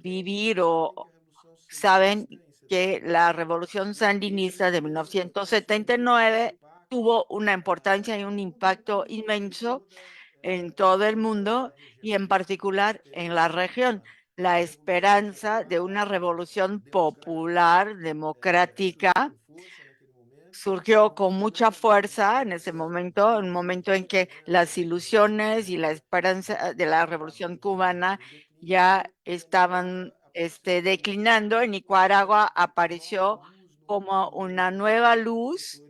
vivir o saben que la Revolución Sandinista de 1979 tuvo una importancia y un impacto inmenso en todo el mundo y en particular en la región. La esperanza de una revolución popular, democrática, surgió con mucha fuerza en ese momento, un momento en que las ilusiones y la esperanza de la revolución cubana ya estaban declinando. En Nicaragua apareció como una nueva luz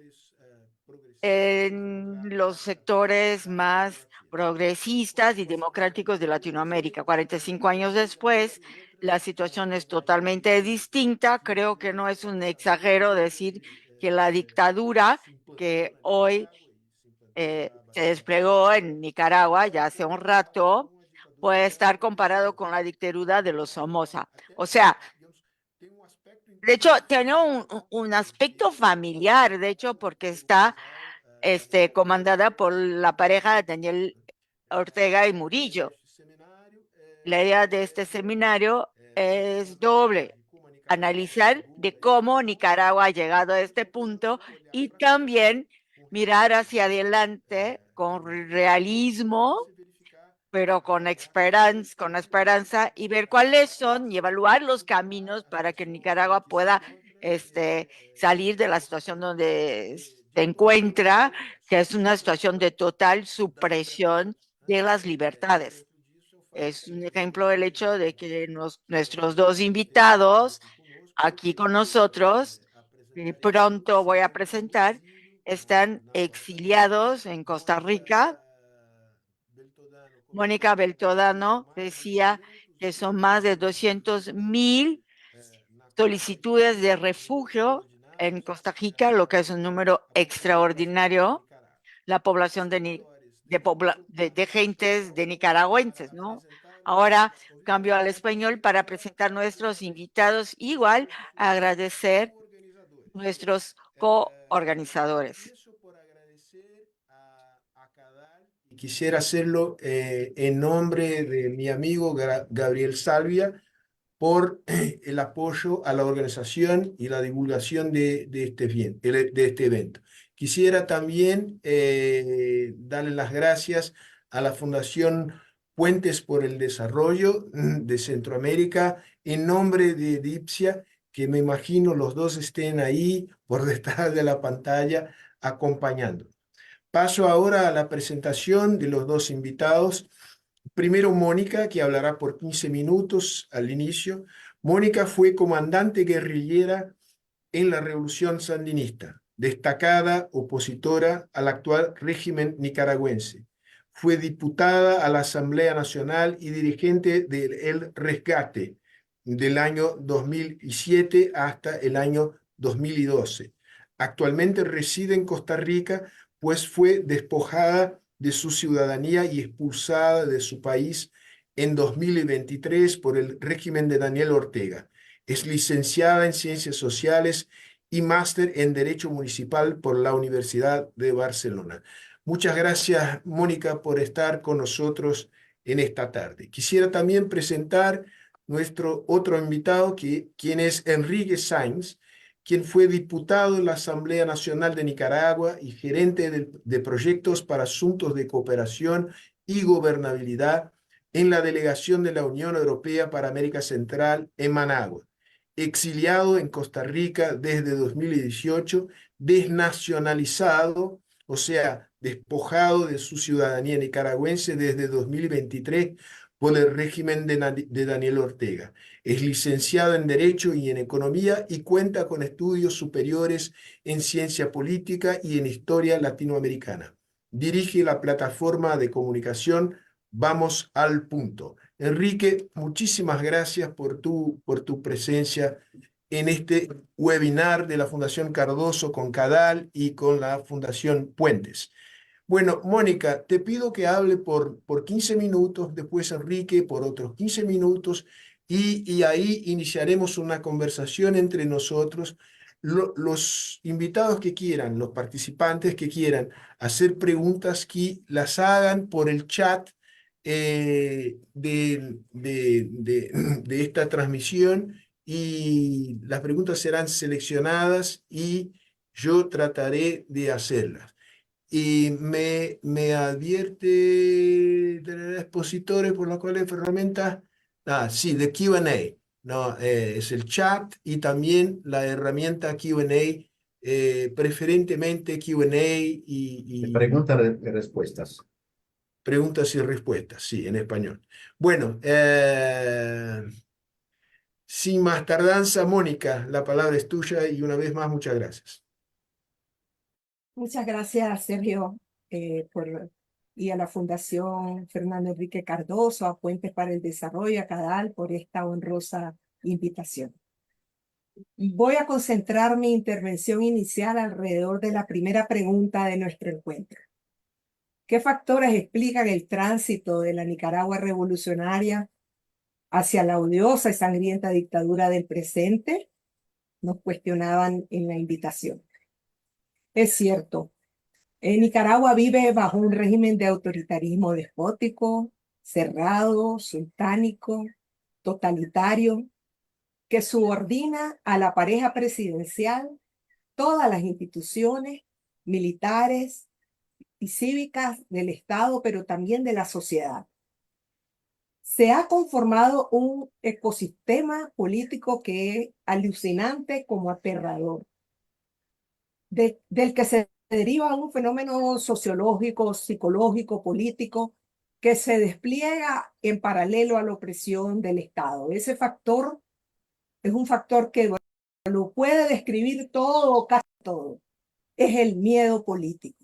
en los sectores más progresistas y democráticos de Latinoamérica. 45 años después, la situación es totalmente distinta. Creo que no es un exagero decir que la dictadura que hoy se desplegó en Nicaragua ya hace un rato puede estar comparado con la dictadura de los Somoza. O sea, de hecho, tiene un aspecto familiar, de hecho, porque está comandada por la pareja de Daniel Ortega y Murillo. La idea de este seminario es doble: analizar de cómo Nicaragua ha llegado a este punto y también mirar hacia adelante con realismo, pero con esperanza, y ver cuáles son y evaluar los caminos para que Nicaragua pueda salir de la situación donde se encuentra, que es una situación de total supresión de las libertades. Es un ejemplo el hecho de que nuestros dos invitados aquí con nosotros, que pronto voy a presentar, están exiliados en Costa Rica. Mónica Beltodano decía que son más de 200,000 solicitudes de refugio en Costa Rica, lo que es un número extraordinario. La población de gentes de nicaragüenses, ¿no? Ahora cambio al español para presentar nuestros invitados, igual agradecer nuestros coorganizadores. Quisiera hacerlo en nombre de mi amigo Gabriel Salvia por el apoyo a la organización y la divulgación de este evento. Quisiera también darle las gracias a la Fundación Puentes por el Desarrollo de Centroamérica en nombre de Dipsia, que me imagino los dos estén ahí por detrás de la pantalla acompañando. Paso ahora a la presentación de los dos invitados. Primero Mónica, que hablará por 15 minutos al inicio. Mónica fue comandante guerrillera en la Revolución Sandinista, destacada opositora al actual régimen nicaragüense. Fue diputada a la Asamblea Nacional y dirigente del El Rescate del año 2007 hasta el año 2012. Actualmente reside en Costa Rica, pues fue despojada de su ciudadanía y expulsada de su país en 2023 por el régimen de Daniel Ortega. Es licenciada en Ciencias Sociales y máster en Derecho Municipal por la Universidad de Barcelona. Muchas gracias, Mónica, por estar con nosotros en esta tarde. Quisiera también presentar nuestro otro invitado, quien es Enrique Sáenz, quien fue diputado en la Asamblea Nacional de Nicaragua y gerente de proyectos para asuntos de cooperación y gobernabilidad en la delegación de la Unión Europea para América Central en Managua. Exiliado en Costa Rica desde 2018, desnacionalizado, o sea, despojado de su ciudadanía nicaragüense desde 2023 por el régimen de Daniel Ortega. Es licenciado en Derecho y en Economía y cuenta con estudios superiores en Ciencia Política y en Historia Latinoamericana. Dirige la plataforma de comunicación Vamos al Punto. Enrique, muchísimas gracias por tu presencia en este webinar de la Fundación Cardoso con CADAL y con la Fundación Puentes. Bueno, Mónica, te pido que hable por 15 minutos, después Enrique por otros 15 minutos y ahí iniciaremos una conversación entre nosotros. Los invitados que quieran, los participantes que quieran hacer preguntas, que las hagan por el chat de esta transmisión y las preguntas serán seleccionadas y yo trataré de hacerlas. Y me advierte expositores por las cuales herramientas, sí, de Q&A, no, es el chat y también la herramienta Q&A, preferentemente Q&A y Preguntas y respuestas. preguntas y respuestas, sí, en español. Bueno, sin más tardanza, Mónica, la palabra es tuya y una vez más, muchas gracias. Muchas gracias, Sergio, y a la Fundación Fernando Enrique Cardoso, a Puentes para el Desarrollo, a CADAL, por esta honrosa invitación. Voy a concentrar mi intervención inicial alrededor de la primera pregunta de nuestro encuentro. ¿Qué factores explican el tránsito de la Nicaragua revolucionaria hacia la odiosa y sangrienta dictadura del presente? Nos cuestionaban en la invitación. Es cierto, Nicaragua vive bajo un régimen de autoritarismo despótico, cerrado, sultánico, totalitario, que subordina a la pareja presidencial todas las instituciones militares y cívicas del Estado, pero también de la sociedad. Se ha conformado un ecosistema político que es alucinante como aterrador, del que se deriva un fenómeno sociológico, psicológico, político, que se despliega en paralelo a la opresión del Estado. Ese factor es un factor que lo puede describir todo, casi todo. Es el miedo político.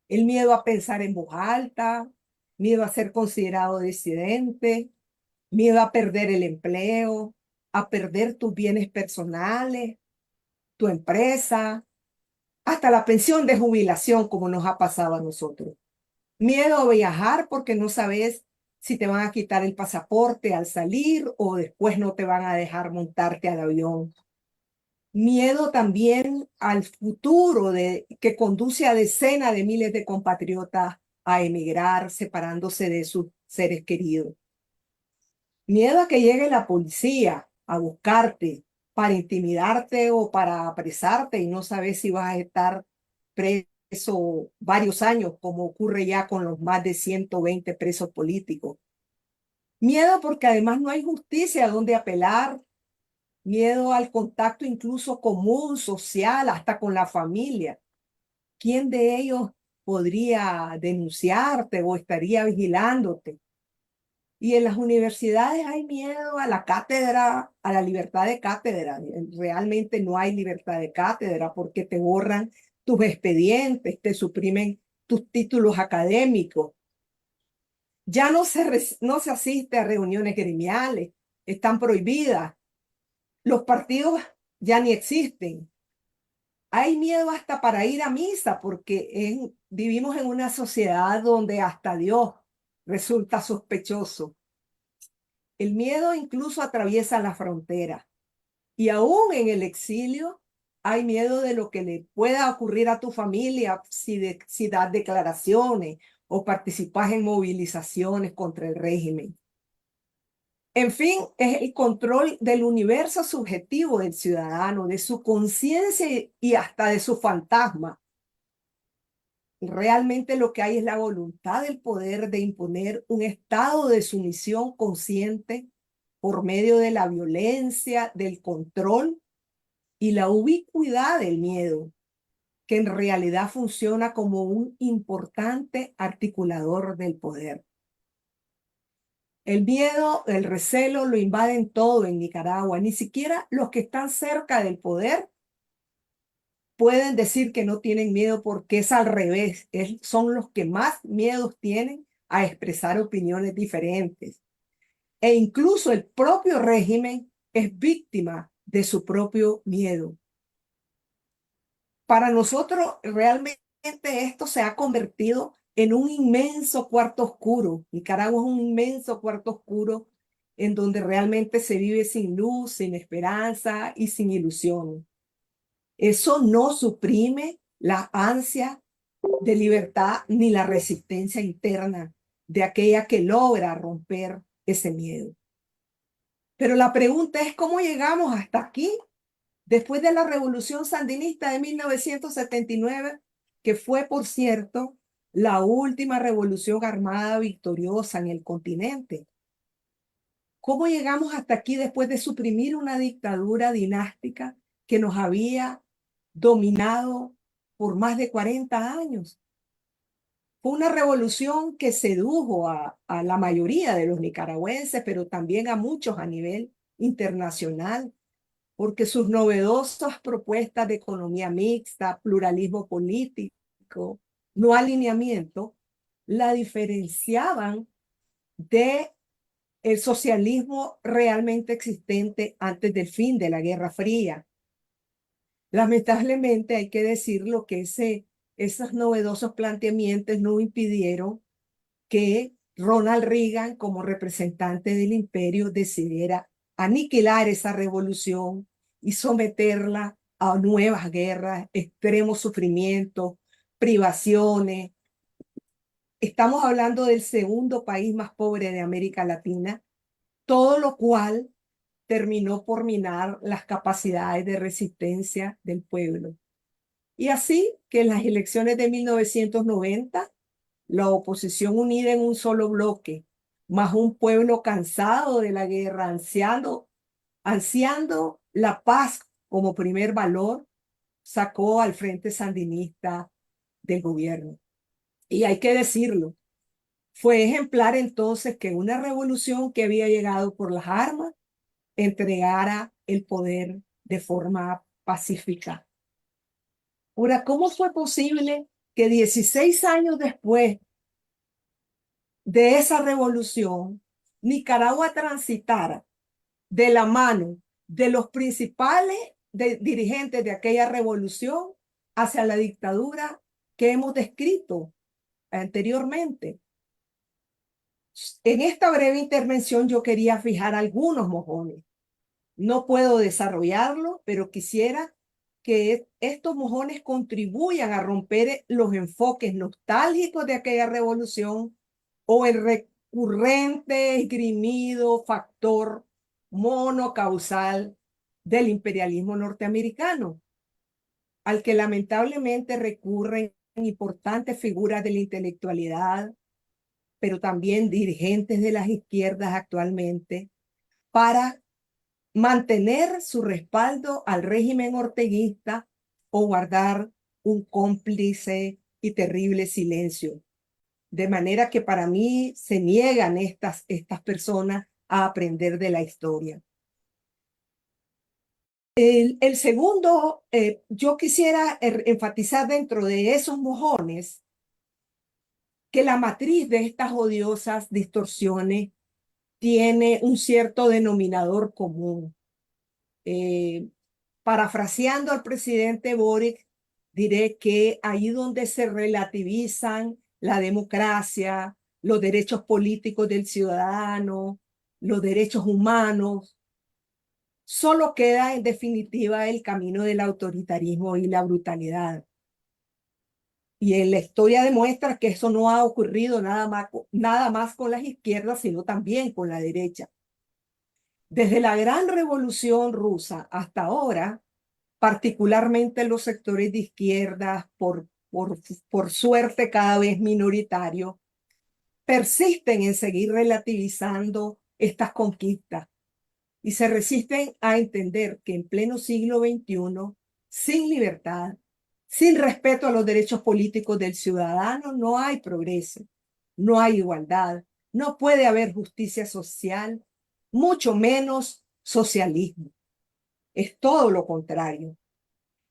El miedo a pensar en voz alta, miedo a ser considerado disidente, miedo a perder el empleo, a perder tus bienes personales, tu empresa, hasta la pensión de jubilación, como nos ha pasado a nosotros. Miedo a viajar porque no sabes si te van a quitar el pasaporte al salir o después no te van a dejar montarte al avión. Miedo también al futuro que conduce a decenas de miles de compatriotas a emigrar, separándose de sus seres queridos. Miedo a que llegue la policía a buscarte para intimidarte o para apresarte y no sabes si vas a estar preso varios años, como ocurre ya con los más de 120 presos políticos. Miedo porque además no hay justicia a donde apelar. Miedo al contacto incluso común, social, hasta con la familia. ¿Quién de ellos podría denunciarte o estaría vigilándote? Y en las universidades hay miedo a la cátedra, a la libertad de cátedra. Realmente no hay libertad de cátedra porque te borran tus expedientes, te suprimen tus títulos académicos. Ya no se asiste a reuniones gremiales, están prohibidas. Los partidos ya ni existen. Hay miedo hasta para ir a misa porque vivimos en una sociedad donde hasta Dios resulta sospechoso. El miedo incluso atraviesa la frontera. Y aún en el exilio hay miedo de lo que le pueda ocurrir a tu familia si das declaraciones o participas en movilizaciones contra el régimen. En fin, es el control del universo subjetivo del ciudadano, de su conciencia y hasta de su fantasma. Realmente lo que hay es la voluntad del poder de imponer un estado de sumisión consciente por medio de la violencia, del control y la ubicuidad del miedo, que en realidad funciona como un importante articulador del poder. El miedo, el recelo lo invaden todo en Nicaragua. Ni siquiera los que están cerca del poder pueden decir que no tienen miedo porque es al revés. Son los que más miedos tienen a expresar opiniones diferentes. E incluso el propio régimen es víctima de su propio miedo. Para nosotros realmente esto se ha convertido en un inmenso cuarto oscuro. Nicaragua es un inmenso cuarto oscuro en donde realmente se vive sin luz, sin esperanza y sin ilusión. Eso no suprime la ansia de libertad ni la resistencia interna de aquella que logra romper ese miedo. Pero la pregunta es, ¿cómo llegamos hasta aquí? Después de la Revolución Sandinista de 1979, que fue, por cierto, la última revolución armada victoriosa en el continente. ¿Cómo llegamos hasta aquí después de suprimir una dictadura dinástica que nos había dominado por más de 40 años? Fue una revolución que sedujo a la mayoría de los nicaragüenses, pero también a muchos a nivel internacional, porque sus novedosas propuestas de economía mixta, pluralismo político, no alineamiento, la diferenciaban de el socialismo realmente existente antes del fin de la Guerra Fría. Lamentablemente hay que decirlo que esos novedosos planteamientos no impidieron que Ronald Reagan, como representante del imperio, decidiera aniquilar esa revolución y someterla a nuevas guerras, extremos sufrimientos, privaciones. Estamos hablando del segundo país más pobre de América Latina, todo lo cual terminó por minar las capacidades de resistencia del pueblo. Y así que en las elecciones de 1990, la oposición unida en un solo bloque, más un pueblo cansado de la guerra, ansiando la paz como primer valor, sacó al Frente Sandinista del gobierno. Y hay que decirlo, fue ejemplar entonces que una revolución que había llegado por las armas entregara el poder de forma pacífica. Ahora, ¿cómo fue posible que 16 años después de esa revolución, Nicaragua transitara de la mano de los principales dirigentes de aquella revolución hacia la dictadura que hemos descrito anteriormente? En esta breve intervención yo quería fijar algunos mojones. No puedo desarrollarlo, pero quisiera que estos mojones contribuyan a romper los enfoques nostálgicos de aquella revolución o el recurrente, esgrimido factor monocausal del imperialismo norteamericano, al que lamentablemente recurren importantes figuras de la intelectualidad, pero también dirigentes de las izquierdas actualmente, para mantener su respaldo al régimen orteguista o guardar un cómplice y terrible silencio. De manera que para mí se niegan estas personas a aprender de la historia. El segundo, yo quisiera enfatizar dentro de esos mojones que la matriz de estas odiosas distorsiones tiene un cierto denominador común. Parafraseando al presidente Boric, diré que ahí donde se relativizan la democracia, los derechos políticos del ciudadano, los derechos humanos, solo queda en definitiva el camino del autoritarismo y la brutalidad. Y en la historia demuestra que eso no ha ocurrido nada más con las izquierdas, sino también con la derecha. Desde la gran revolución rusa hasta ahora, particularmente los sectores de izquierda, por suerte cada vez minoritario, persisten en seguir relativizando estas conquistas y se resisten a entender que en pleno siglo XXI, sin libertad, sin respeto a los derechos políticos del ciudadano, no hay progreso, no hay igualdad, no puede haber justicia social, mucho menos socialismo. Es todo lo contrario.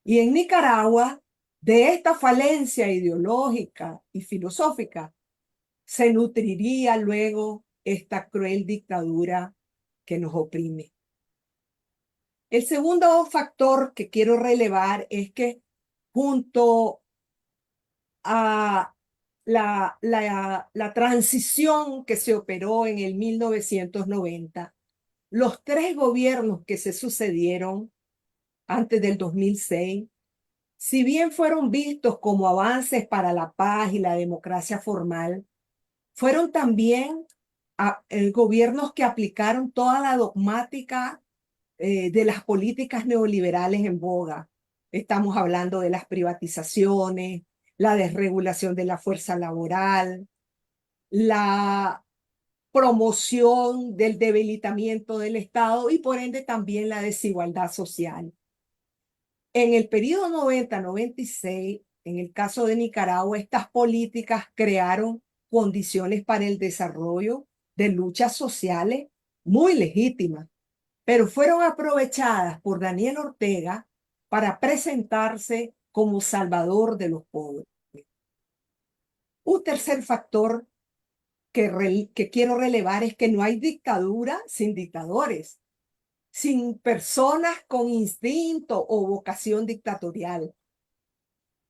Y en Nicaragua, de esta falencia ideológica y filosófica, se nutriría luego esta cruel dictadura que nos oprime. El segundo factor que quiero relevar es que junto a la transición que se operó en el 1990, los tres gobiernos que se sucedieron antes del 2006, si bien fueron vistos como avances para la paz y la democracia formal, Fueron también gobiernos que aplicaron toda la dogmática de las políticas neoliberales en boga. Estamos hablando de las privatizaciones, la desregulación de la fuerza laboral, la promoción del debilitamiento del Estado y por ende también la desigualdad social. En el periodo 90-96, en el caso de Nicaragua, estas políticas crearon condiciones para el desarrollo de luchas sociales muy legítimas, pero fueron aprovechadas por Daniel Ortega para presentarse como salvador de los pobres. Un tercer factor que quiero relevar es que no hay dictadura sin dictadores, sin personas con instinto o vocación dictatorial.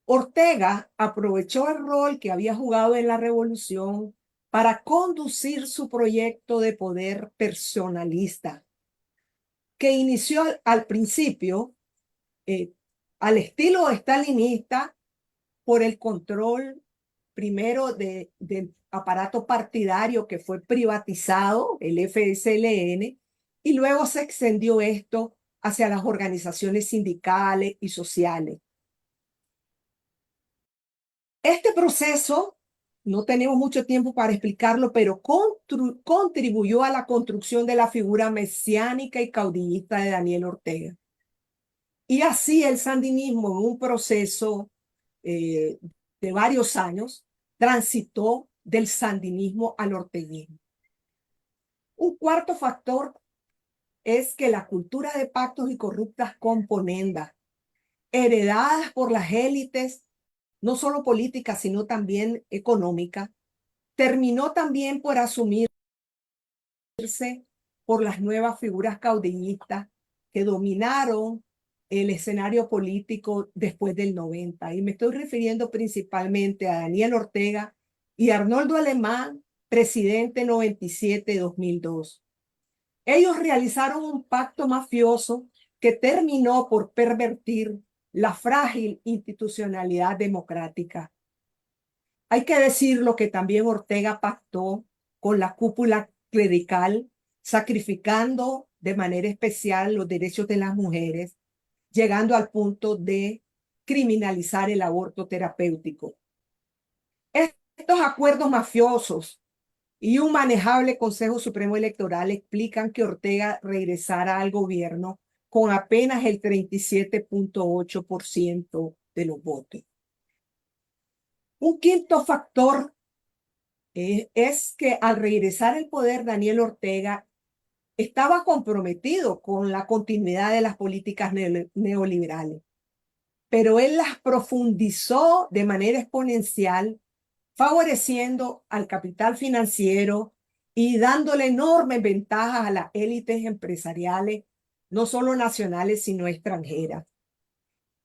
Ortega aprovechó el rol que había jugado en la revolución para conducir su proyecto de poder personalista, que inició al principio al estilo stalinista por el control primero del aparato partidario que fue privatizado, el FSLN, y luego se extendió esto hacia las organizaciones sindicales y sociales. Este proceso, no tenemos mucho tiempo para explicarlo, pero contribuyó a la construcción de la figura mesiánica y caudillista de Daniel Ortega. Y así el sandinismo, en un proceso de varios años, transitó del sandinismo al orteguismo. Un cuarto factor es que la cultura de pactos y corruptas componendas, heredadas por las élites, no solo políticas, sino también económicas, terminó también por asumirse por las nuevas figuras caudillistas que dominaron el escenario político después del 90. Y me estoy refiriendo principalmente a Daniel Ortega y Arnoldo Alemán, presidente 97-2002. Ellos realizaron un pacto mafioso que terminó por pervertir la frágil institucionalidad democrática. Hay que decirlo que también Ortega pactó con la cúpula clerical, sacrificando de manera especial los derechos de las mujeres, llegando al punto de criminalizar el aborto terapéutico. Estos acuerdos mafiosos y un manejable Consejo Supremo Electoral explican que Ortega regresara al gobierno con apenas el 37.8% de los votos. Un quinto factor es que al regresar al poder, Daniel Ortega estaba comprometido con la continuidad de las políticas neoliberales, pero él las profundizó de manera exponencial, favoreciendo al capital financiero y dándole enormes ventajas a las élites empresariales, no solo nacionales, sino extranjeras.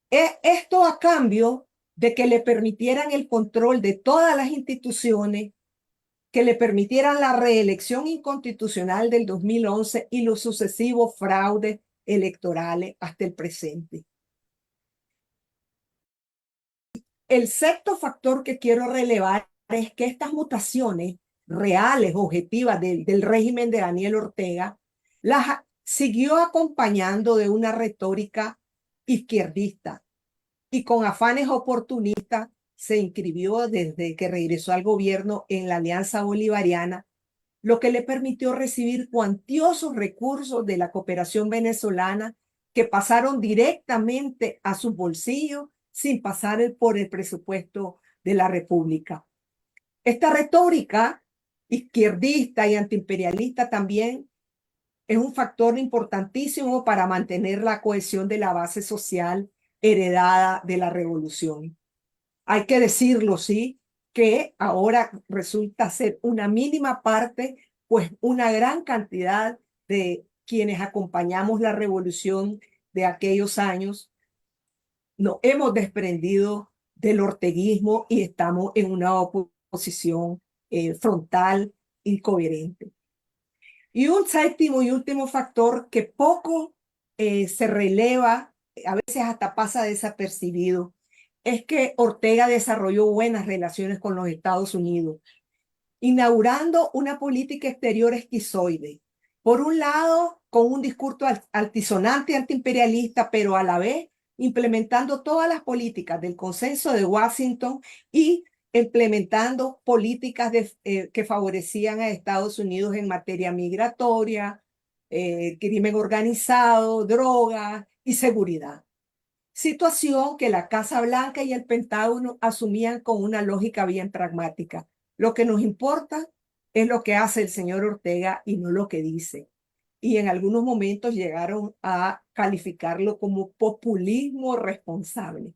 Esto a cambio de que le permitieran el control de todas las instituciones, que le permitieran la reelección inconstitucional del 2011 y los sucesivos fraudes electorales hasta el presente. El sexto factor que quiero relevar es que estas mutaciones reales, objetivas del régimen de Daniel Ortega, las siguió acompañando de una retórica izquierdista y con afanes oportunistas se inscribió desde que regresó al gobierno en la Alianza Bolivariana, lo que le permitió recibir cuantiosos recursos de la cooperación venezolana que pasaron directamente a sus bolsillos sin pasar por el presupuesto de la República. Esta retórica izquierdista y antiimperialista también es un factor importantísimo para mantener la cohesión de la base social heredada de la revolución. Hay que decirlo, sí, que ahora resulta ser una mínima parte, pues una gran cantidad de quienes acompañamos la revolución de aquellos años nos hemos desprendido del orteguismo y estamos en una oposición frontal y coherente. Y un séptimo y último factor que poco se releva, a veces hasta pasa desapercibido, es que Ortega desarrolló buenas relaciones con los Estados Unidos. inaugurando una política exterior esquizoide. Por un lado, con un discurso altisonante antiimperialista, pero a la vez implementando todas las políticas del Consenso de Washington y implementando políticas que favorecían a Estados Unidos en materia migratoria, crimen organizado, drogas y seguridad. Situación que la Casa Blanca y el Pentágono asumían con una lógica bien pragmática. Lo que nos importa es lo que hace el señor Ortega y no lo que dice. Y en algunos momentos llegaron a calificarlo como populismo responsable.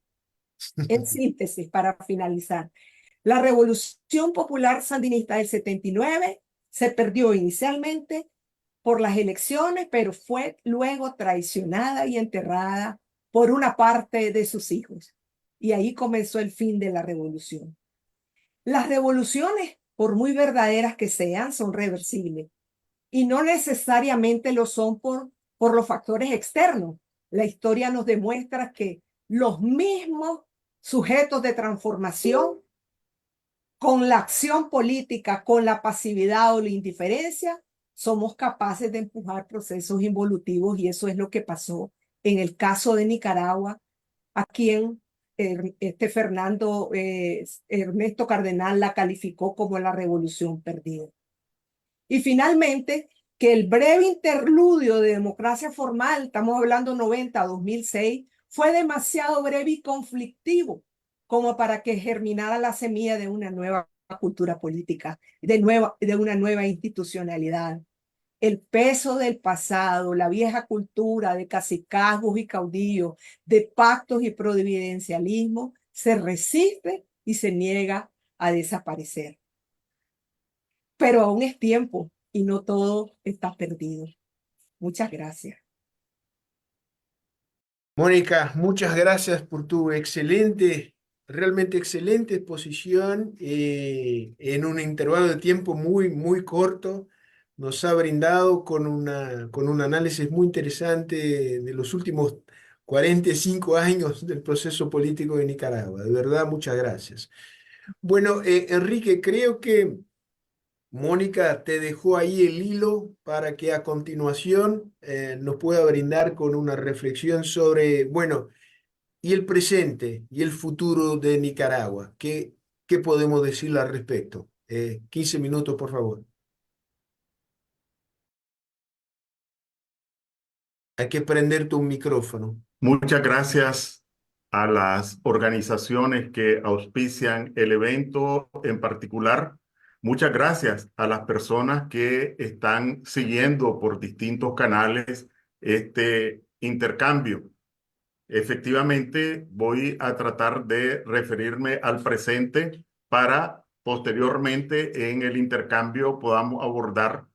En síntesis, para finalizar, la Revolución Popular Sandinista del 79 se perdió inicialmente por las elecciones, pero fue luego traicionada y enterrada por una parte de sus hijos. Y ahí comenzó el fin de la revolución. Las revoluciones, por muy verdaderas que sean, son reversibles y no necesariamente lo son por los factores externos. La historia nos demuestra que los mismos sujetos de transformación, con la acción política, con la pasividad o la indiferencia, somos capaces de empujar procesos involutivos, y eso es lo que pasó en el caso de Nicaragua, a quien Ernesto Cardenal la calificó como la revolución perdida. Y finalmente, que el breve interludio de democracia formal, estamos hablando 90 a 2006, fue demasiado breve y conflictivo como para que germinara la semilla de una nueva cultura política, de una nueva institucionalidad. El peso del pasado, la vieja cultura de cacicazgos y caudillos, de pactos y providencialismo, se resiste y se niega a desaparecer. Pero aún es tiempo y no todo está perdido. Muchas gracias. Mónica, muchas gracias por tu excelente, realmente excelente exposición en un intervalo de tiempo muy corto. Nos ha brindado con un análisis muy interesante de los últimos 45 años del proceso político de Nicaragua. De verdad, muchas gracias. Bueno, Enrique, creo que Mónica te dejó ahí el hilo para que a continuación nos pueda brindar con una reflexión sobre, bueno, y el presente y el futuro de Nicaragua. ¿Qué podemos decirle al respecto? 15 minutos, por favor. Hay que prender tu micrófono. Muchas gracias a las organizaciones que auspician el evento en particular. Muchas gracias a las personas que están siguiendo por distintos canales este intercambio. Efectivamente, voy a tratar de referirme al presente para posteriormente en el intercambio podamos abordar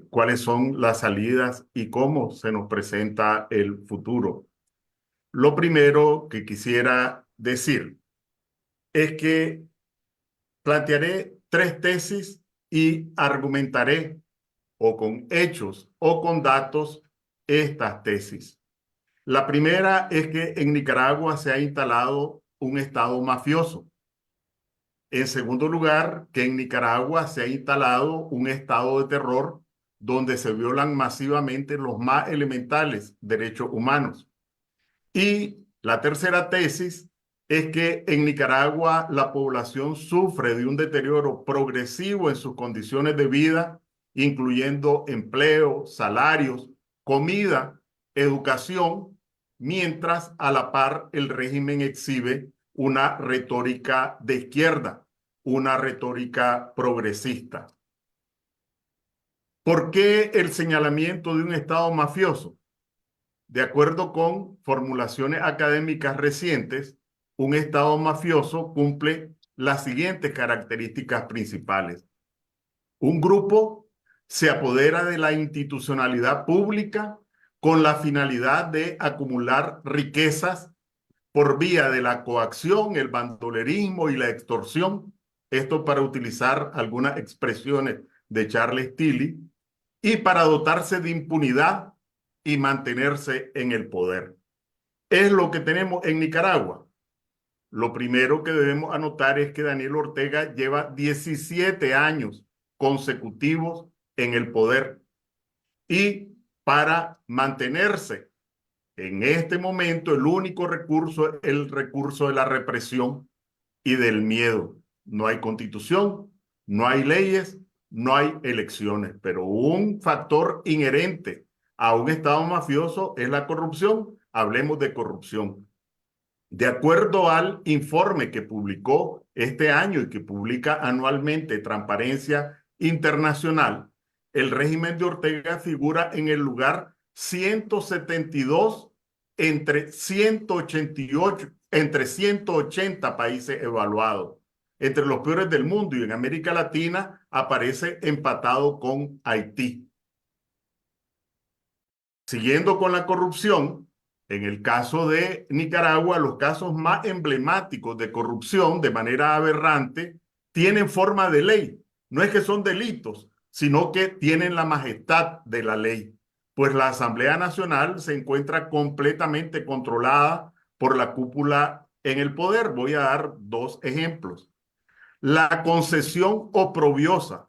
cuáles son las salidas y cómo se nos presenta el futuro. Lo primero que quisiera decir es que plantearé tres tesis y argumentaré o con hechos o con datos estas tesis. La primera es que en Nicaragua se ha instalado un estado mafioso. En segundo lugar, que en Nicaragua se ha instalado un estado de terror donde se violan masivamente los más elementales derechos humanos. Y la tercera tesis es que en Nicaragua la población sufre de un deterioro progresivo en sus condiciones de vida, incluyendo empleo, salarios, comida, educación, mientras a la par el régimen exhibe una retórica de izquierda, una retórica progresista. ¿Por qué el señalamiento de un Estado mafioso? De acuerdo con formulaciones académicas recientes, un Estado mafioso cumple las siguientes características principales. Un grupo se apodera de la institucionalidad pública con la finalidad de acumular riquezas por vía de la coacción, el bandolerismo y la extorsión. Esto para utilizar algunas expresiones de Charles Tilly, y para dotarse de impunidad y mantenerse en el poder. Es lo que tenemos en Nicaragua. lo primero que debemos anotar es que Daniel Ortega lleva 17 años consecutivos en el poder y para mantenerse en este momento el único recurso es el recurso de la represión y del miedo. No hay constitución, no hay leyes, no hay elecciones, pero un factor inherente a un Estado mafioso es la corrupción. Hablemos de corrupción. De acuerdo al informe que publicó este año y que publica anualmente Transparencia Internacional, el régimen de Ortega figura en el lugar 172 entre 188, entre 180 países evaluados. Entre los peores del mundo, y en América Latina aparece empatado con Haití. Siguiendo con la corrupción, en el caso de Nicaragua, los casos más emblemáticos de corrupción de manera aberrante tienen forma de ley. No es que son delitos, sino que tienen la majestad de la ley. Pues la Asamblea Nacional se encuentra completamente controlada por la cúpula en el poder. Voy a dar dos ejemplos. La concesión oprobiosa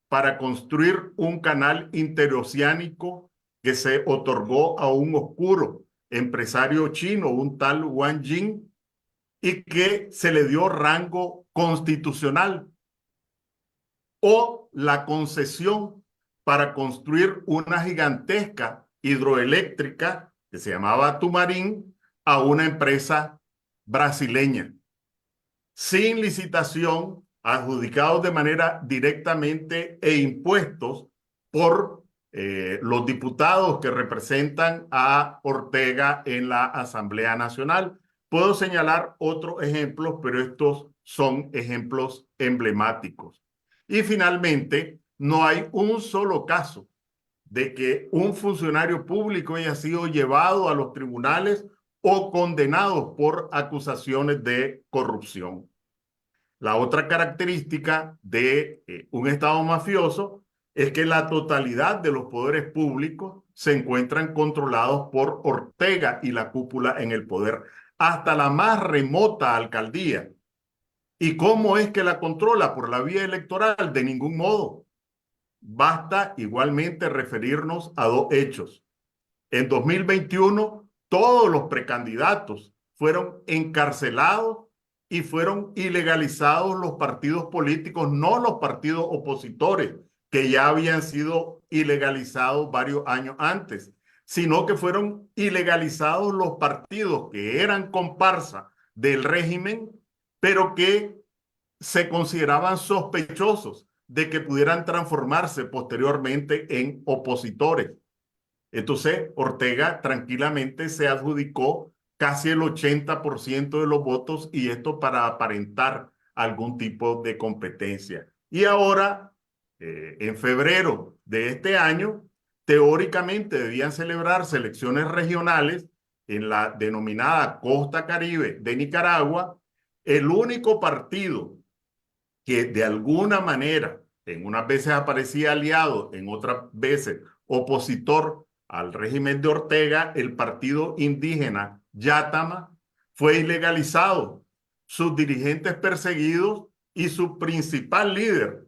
para construir un canal interoceánico que se otorgó a un oscuro empresario chino, un tal Wang Jing, y que se le dio rango constitucional. O la concesión para construir una gigantesca hidroeléctrica que se llamaba Tumarín a una empresa brasileña, sin licitación, adjudicados de manera directamente e impuestos por los diputados que representan a Ortega en la Asamblea Nacional. Puedo señalar otros ejemplos, pero estos son ejemplos emblemáticos. Y finalmente, no hay un solo caso de que un funcionario público haya sido llevado a los tribunales o condenados por acusaciones de corrupción. La otra característica de un Estado mafioso es que la totalidad de los poderes públicos se encuentran controlados por Ortega y la cúpula en el poder, hasta la más remota alcaldía. ¿Y cómo es que la controla? ¿Por la vía electoral? De ningún modo. Basta igualmente referirnos a dos hechos. En 2021, todos los precandidatos fueron encarcelados y fueron ilegalizados los partidos políticos, no los partidos opositores, que ya habían sido ilegalizados varios años antes, sino que fueron ilegalizados los partidos que eran comparsa del régimen, pero que se consideraban sospechosos de que pudieran transformarse posteriormente en opositores. Entonces, Ortega tranquilamente se adjudicó casi el 80% de los votos, y esto para aparentar algún tipo de competencia. Y ahora, en febrero de este año, teóricamente debían celebrarse elecciones regionales en la denominada Costa Caribe de Nicaragua. El único partido que de alguna manera, en unas veces aparecía aliado, en otras veces opositor al régimen de Ortega, el partido indígena Yátama, fue ilegalizado, sus dirigentes perseguidos y su principal líder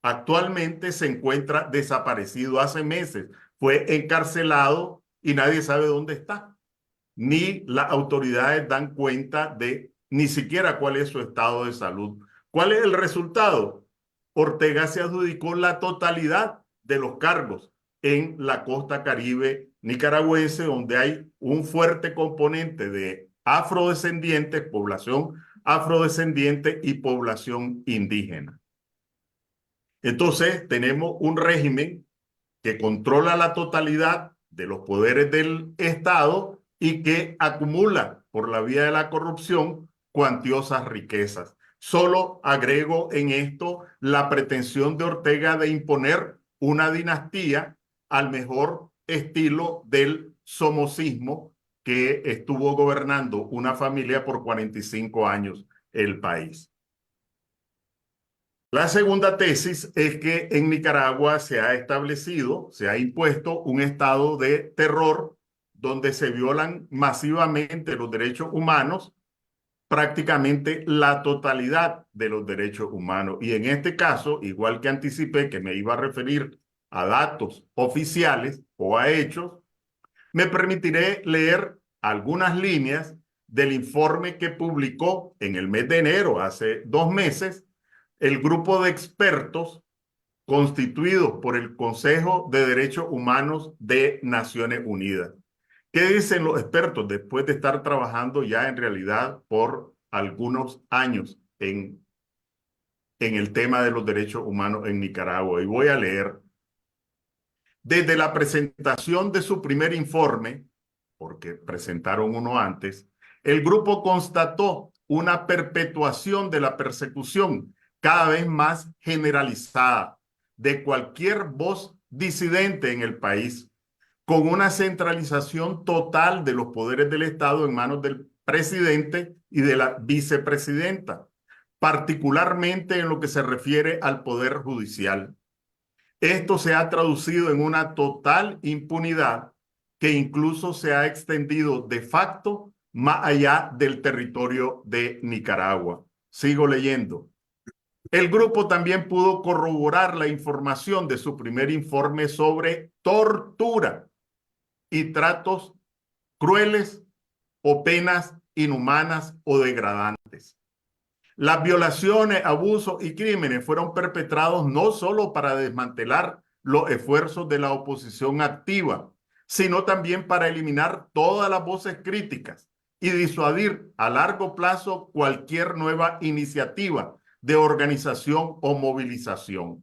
actualmente se encuentra desaparecido. Hace meses fue encarcelado y nadie sabe dónde está. Ni las autoridades dan cuenta de ni siquiera cuál es su estado de salud. ¿Cuál es el resultado? Ortega se adjudicó la totalidad de los cargos en la costa caribe nicaragüense, donde hay un fuerte componente de afrodescendientes, población afrodescendiente y población indígena. Entonces, tenemos un régimen que controla la totalidad de los poderes del Estado y que acumula por la vía de la corrupción cuantiosas riquezas. Solo agrego en esto la pretensión de Ortega de imponer una dinastía al mejor estilo del somocismo, que estuvo gobernando una familia por 45 años el país. La segunda tesis es que en Nicaragua se ha establecido, se ha impuesto un estado de terror donde se violan masivamente los derechos humanos, prácticamente la totalidad de los derechos humanos. Y en este caso, igual que anticipé que me iba a referir a datos oficiales o a hechos, me permitiré leer algunas líneas del informe que publicó en el mes de enero, hace 2 meses, el grupo de expertos constituidos por el Consejo de Derechos Humanos de Naciones Unidas. ¿Qué dicen los expertos después de estar trabajando ya en realidad por algunos años en el tema de los derechos humanos en Nicaragua? Y voy a leer. Desde la presentación de su primer informe, porque presentaron uno antes, el grupo constató una perpetuación de la persecución cada vez más generalizada de cualquier voz disidente en el país, con una centralización total de los poderes del Estado en manos del presidente y de la vicepresidenta, particularmente en lo que se refiere al poder judicial. Esto se ha traducido en una total impunidad que incluso se ha extendido de facto más allá del territorio de Nicaragua. Sigo leyendo. El grupo también pudo corroborar la información de su primer informe sobre tortura y tratos crueles o penas inhumanas o degradantes. Las violaciones, abusos y crímenes fueron perpetrados no solo para desmantelar los esfuerzos de la oposición activa, sino también para eliminar todas las voces críticas y disuadir a largo plazo cualquier nueva iniciativa de organización o movilización.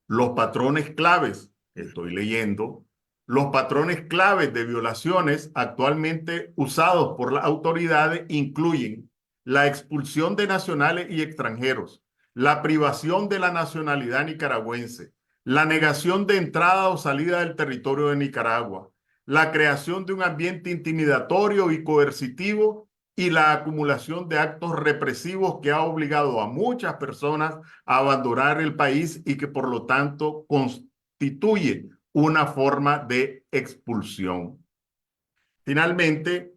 Los patrones claves, estoy leyendo, los patrones claves de violaciones actualmente usados por las autoridades incluyen la expulsión de nacionales y extranjeros, la privación de la nacionalidad nicaragüense, la negación de entrada o salida del territorio de Nicaragua, la creación de un ambiente intimidatorio y coercitivo y la acumulación de actos represivos que ha obligado a muchas personas a abandonar el país y que por lo tanto constituye una forma de expulsión. Finalmente,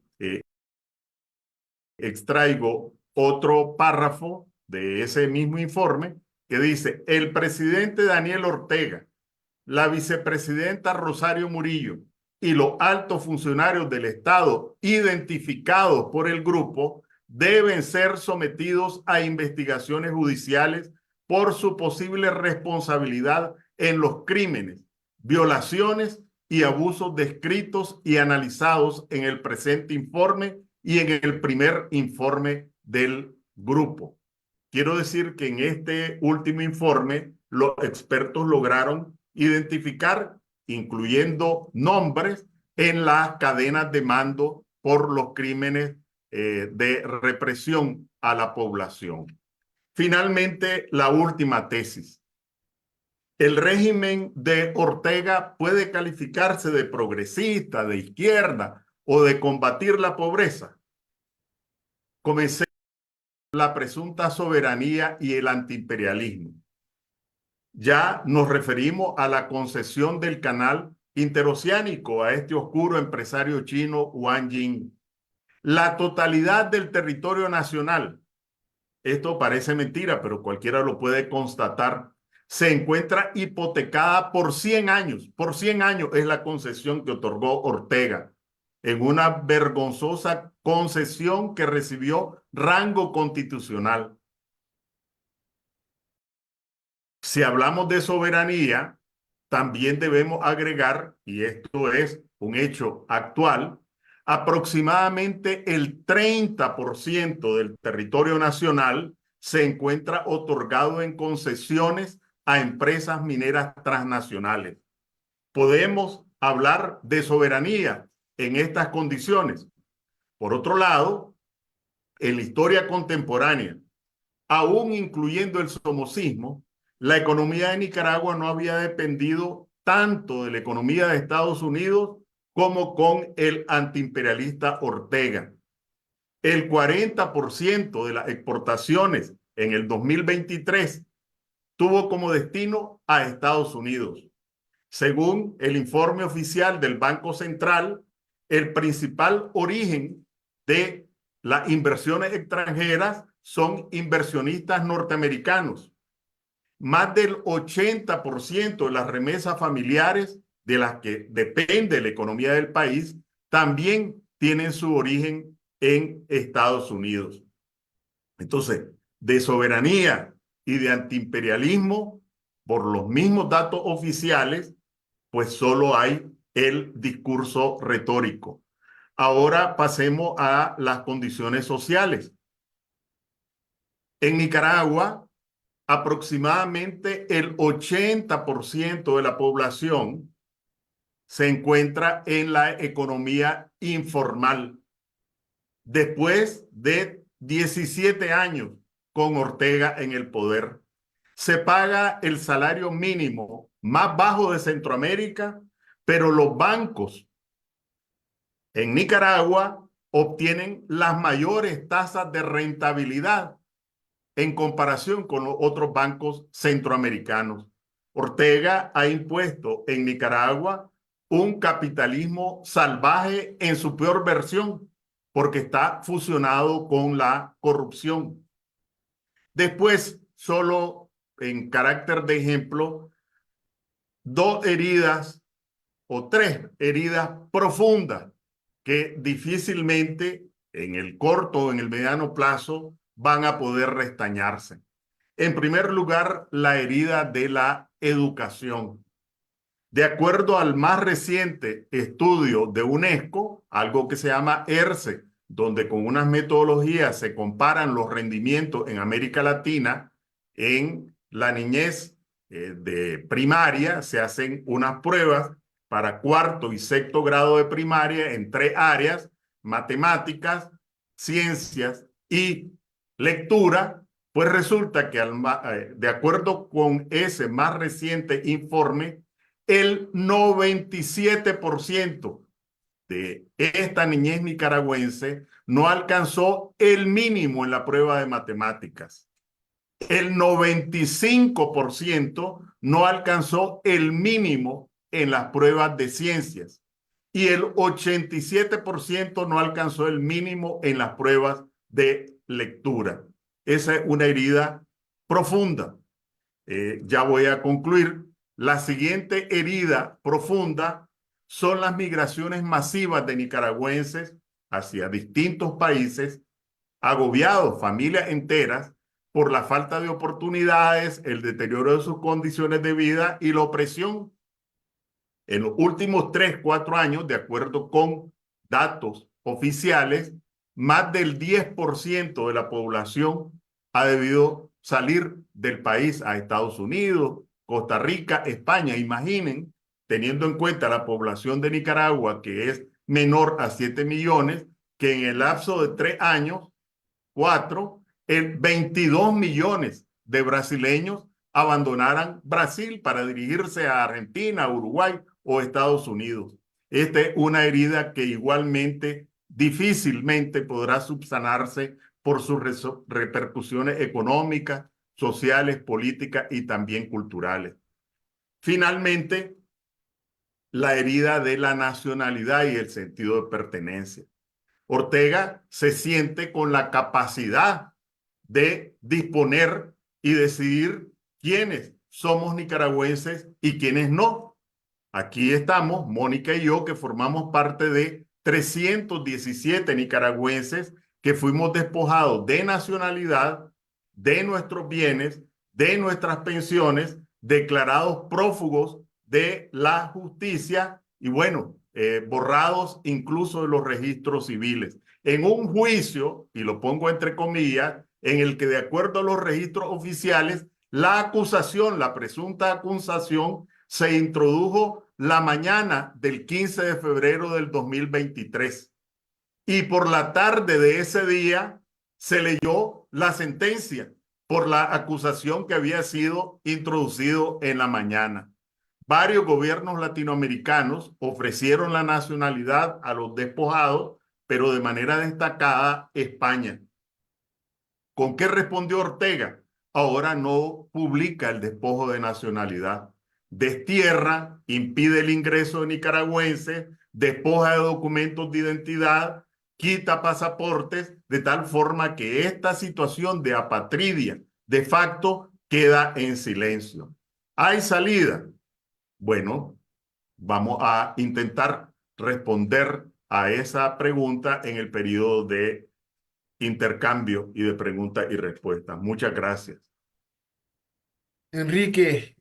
extraigo otro párrafo de ese mismo informe que dice: el presidente Daniel Ortega, la vicepresidenta Rosario Murillo y los altos funcionarios del Estado identificados por el grupo deben ser sometidos a investigaciones judiciales por su posible responsabilidad en los crímenes, violaciones y abusos descritos y analizados en el presente informe y en el primer informe del grupo. Quiero decir que en este último informe los expertos lograron identificar, incluyendo nombres, en las cadenas de mando por los crímenes de represión a la población. Finalmente, la última tesis. El régimen de Ortega puede calificarse de progresista, de izquierda o de combatir la pobreza. Comencé la presunta soberanía y el antiimperialismo. Ya nos referimos a la concesión del canal interoceánico a este oscuro empresario chino Wang Jing. La totalidad del territorio nacional, esto parece mentira, pero cualquiera lo puede constatar, se encuentra hipotecada por 100 años. Por 100 años es la concesión que otorgó Ortega, en una vergonzosa concesión que recibió rango constitucional. Si hablamos de soberanía, también debemos agregar, y esto es un hecho actual, aproximadamente el 30% del territorio nacional se encuentra otorgado en concesiones a empresas mineras transnacionales. ¿Podemos hablar de soberanía en estas condiciones? Por otro lado, en la historia contemporánea, aún incluyendo el somocismo, la economía de Nicaragua no había dependido tanto de la economía de Estados Unidos como con el antiimperialista Ortega. El 40% de las exportaciones en el 2023 tuvo como destino a Estados Unidos. Según el informe oficial del Banco Central, el principal origen de las inversiones extranjeras son inversionistas norteamericanos. Más del 80% de las remesas familiares de las que depende la economía del país también tienen su origen en Estados Unidos. Entonces, de soberanía y de antiimperialismo, por los mismos datos oficiales, pues solo hay el discurso retórico. Ahora pasemos a las condiciones sociales. En Nicaragua, aproximadamente el 80% de la población se encuentra en la economía informal. Después de 17 años con Ortega en el poder, se paga el salario mínimo más bajo de Centroamérica, pero los bancos en Nicaragua obtienen las mayores tasas de rentabilidad en comparación con los otros bancos centroamericanos. Ortega ha impuesto en Nicaragua un capitalismo salvaje en su peor versión, porque está fusionado con la corrupción. Después, solo en carácter de ejemplo, dos heridas o tres heridas profundas que difícilmente en el corto o en el mediano plazo van a poder restañarse. En primer lugar, la herida de la educación. De acuerdo al más reciente estudio de UNESCO, algo que se llama ERCE, donde con unas metodologías se comparan los rendimientos en América Latina, en la niñez de primaria se hacen unas pruebas para cuarto y sexto grado de primaria en tres áreas: matemáticas, ciencias y lectura. Pues resulta que de acuerdo con ese más reciente informe, el 97% de esta niñez nicaragüense no alcanzó el mínimo en la prueba de matemáticas. El 95% no alcanzó el mínimo en las pruebas de ciencias y el 87% no alcanzó el mínimo en las pruebas de lectura. Esa es una herida profunda. Ya voy a concluir. La siguiente herida profunda son las migraciones masivas de nicaragüenses hacia distintos países, agobiados, familias enteras, por la falta de oportunidades, el deterioro de sus condiciones de vida y la opresión. En los últimos 3, 4 años, de acuerdo con datos oficiales, más del 10% de la población ha debido salir del país a Estados Unidos, Costa Rica, España. Imaginen, teniendo en cuenta la población de Nicaragua, que es menor a 7 millones, que en el lapso de 3 años, 4, 22 millones de brasileños abandonaran Brasil para dirigirse a Argentina, Uruguay o Estados Unidos. Esta es una herida que igualmente difícilmente podrá subsanarse por sus repercusiones económicas, sociales, políticas y también culturales. Finalmente, la herida de la nacionalidad y el sentido de pertenencia. Ortega se siente con la capacidad de disponer y decidir quiénes somos nicaragüenses y quiénes no. Aquí estamos, Mónica y yo, que formamos parte de 317 nicaragüenses que fuimos despojados de nacionalidad, de nuestros bienes, de nuestras pensiones, declarados prófugos de la justicia y bueno, borrados incluso de los registros civiles. En un juicio, y lo pongo entre comillas, en el que de acuerdo a los registros oficiales, la acusación, la presunta acusación, se introdujo la mañana del 15 de febrero del 2023. Y por la tarde de ese día se leyó la sentencia por la acusación que había sido introducido en la mañana. Varios gobiernos latinoamericanos ofrecieron la nacionalidad a los despojados, pero de manera destacada España. ¿Con qué respondió Ortega? Ahora no publica el despojo de nacionalidad. Destierra, impide el ingreso de nicaragüenses, despoja de documentos de identidad, quita pasaportes de tal forma que esta situación de apatridia de facto queda en silencio. ¿Hay salida? Bueno, vamos a intentar responder a esa pregunta en el periodo de intercambio y de preguntas y respuestas. Muchas gracias. Enrique,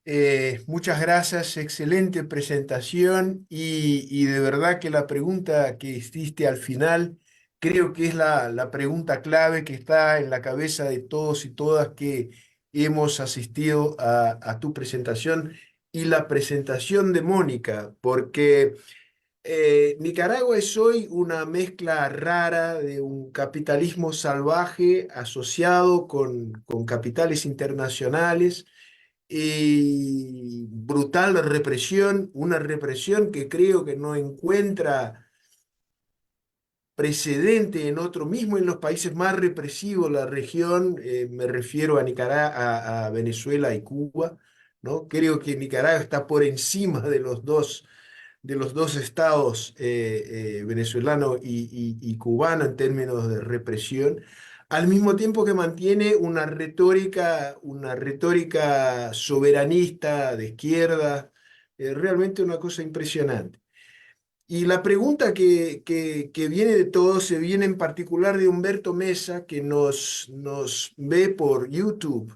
muchas gracias, excelente presentación y de verdad que la pregunta que hiciste al final creo que es la pregunta clave que está en la cabeza de todos y todas que hemos asistido a tu presentación y la presentación de Mónica, porque Nicaragua es hoy una mezcla rara de un capitalismo salvaje asociado con capitales internacionales y brutal represión, una represión que creo que no encuentra precedente en otro mismo en los países más represivos de la región, me refiero a Nicaragua, a Venezuela y Cuba, ¿no? Creo que Nicaragua está por encima de los dos estados, venezolano y cubano, en términos de represión, al mismo tiempo que mantiene una retórica soberanista de izquierda, realmente una cosa impresionante. Y la pregunta que viene de todos, se viene en particular de Humberto Mesa, que nos ve por YouTube,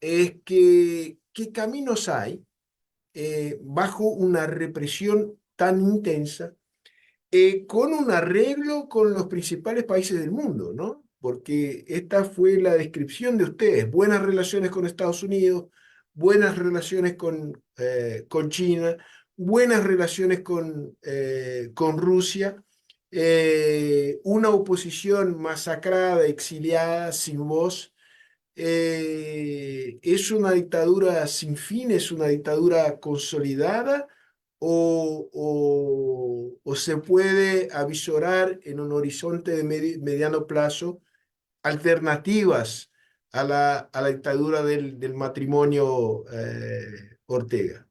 es que, ¿qué caminos hay bajo una represión tan intensa, con un arreglo con los principales países del mundo, ¿no? Porque esta fue la descripción de ustedes: buenas relaciones con Estados Unidos, buenas relaciones con China, buenas relaciones con Rusia, una oposición masacrada, exiliada, sin voz. ¿Es una dictadura sin fin? ¿Es una dictadura consolidada? ¿O se puede avisorar en un horizonte de mediano plazo alternativas a la dictadura del matrimonio Ortega?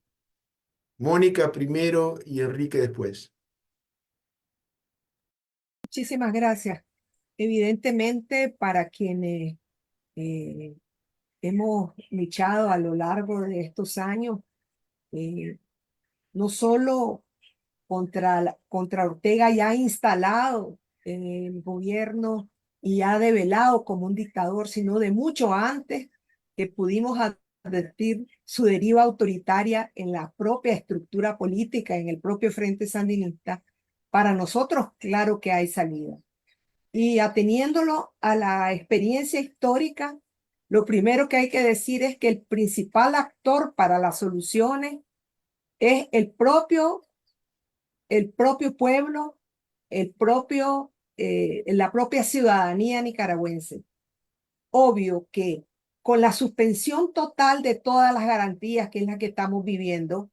Mónica primero y Enrique después. Muchísimas gracias. Evidentemente, para quienes eh, hemos luchado a lo largo de estos años, eh, no solo contra Ortega, ya instalado en el gobierno y ya develado como un dictador, sino de mucho antes, que pudimos advertir su deriva autoritaria en la propia estructura política, en el propio Frente Sandinista. Para nosotros, claro que hay salida. Y ateniéndolo a la experiencia histórica, lo primero que hay que decir es que el principal actor para las soluciones es el propio pueblo, la propia ciudadanía nicaragüense. Obvio que con la suspensión total de todas las garantías, que es la que estamos viviendo,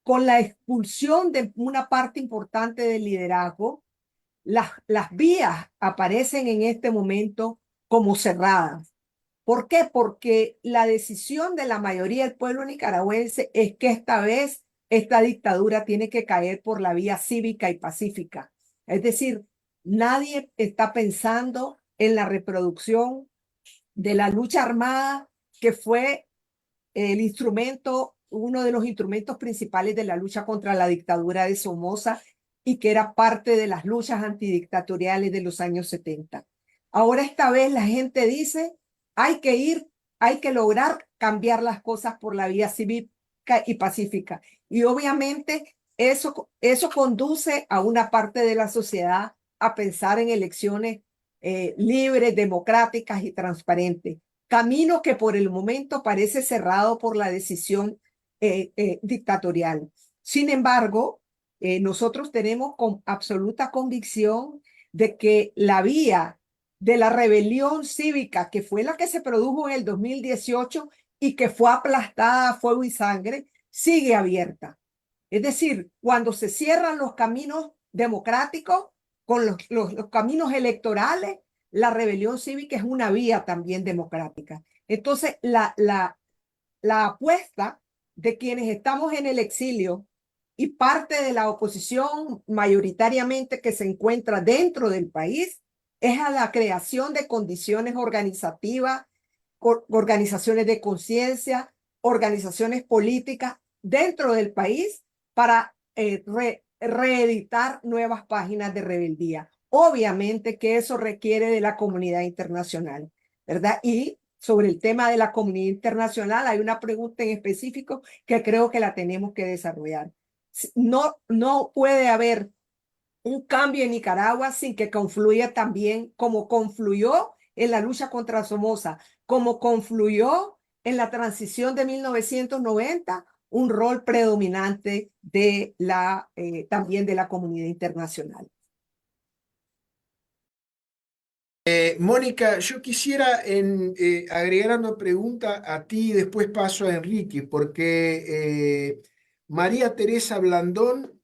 con la expulsión de una parte importante del liderazgo, las vías aparecen en este momento como cerradas. ¿Por qué? Porque la decisión de la mayoría del pueblo nicaragüense es que esta vez esta dictadura tiene que caer por la vía cívica y pacífica. Es decir, nadie está pensando en la reproducción de la lucha armada, que fue el instrumento, uno de los instrumentos principales de la lucha contra la dictadura de Somoza y que era parte de las luchas antidictatoriales de los años 70. Ahora esta vez la gente dice, hay que lograr cambiar las cosas por la vía cívica y pacífica. Y obviamente eso conduce a una parte de la sociedad a pensar en elecciones libres, democráticas y transparentes. Camino que por el momento parece cerrado por la decisión dictatorial. Sin embargo, nosotros tenemos con absoluta convicción de que la vía de la rebelión cívica, que fue la que se produjo en el 2018 y que fue aplastada a fuego y sangre, sigue abierta. Es decir, cuando se cierran los caminos democráticos con los caminos electorales, la rebelión cívica es una vía también democrática. Entonces, la apuesta de quienes estamos en el exilio y parte de la oposición mayoritariamente que se encuentra dentro del país es a la creación de condiciones organizativas, organizaciones de conciencia, organizaciones políticas dentro del país para reeditar nuevas páginas de rebeldía. Obviamente que eso requiere de la comunidad internacional, ¿verdad? Y sobre el tema de la comunidad internacional hay una pregunta en específico que creo que la tenemos que desarrollar. No puede haber un cambio en Nicaragua sin que confluya también, como confluyó en la lucha contra Somoza, como confluyó en la transición de 1990, un rol predominante de también de la comunidad internacional. Mónica, yo quisiera agregar una pregunta a ti y después paso a Enrique, porque María Teresa Blandón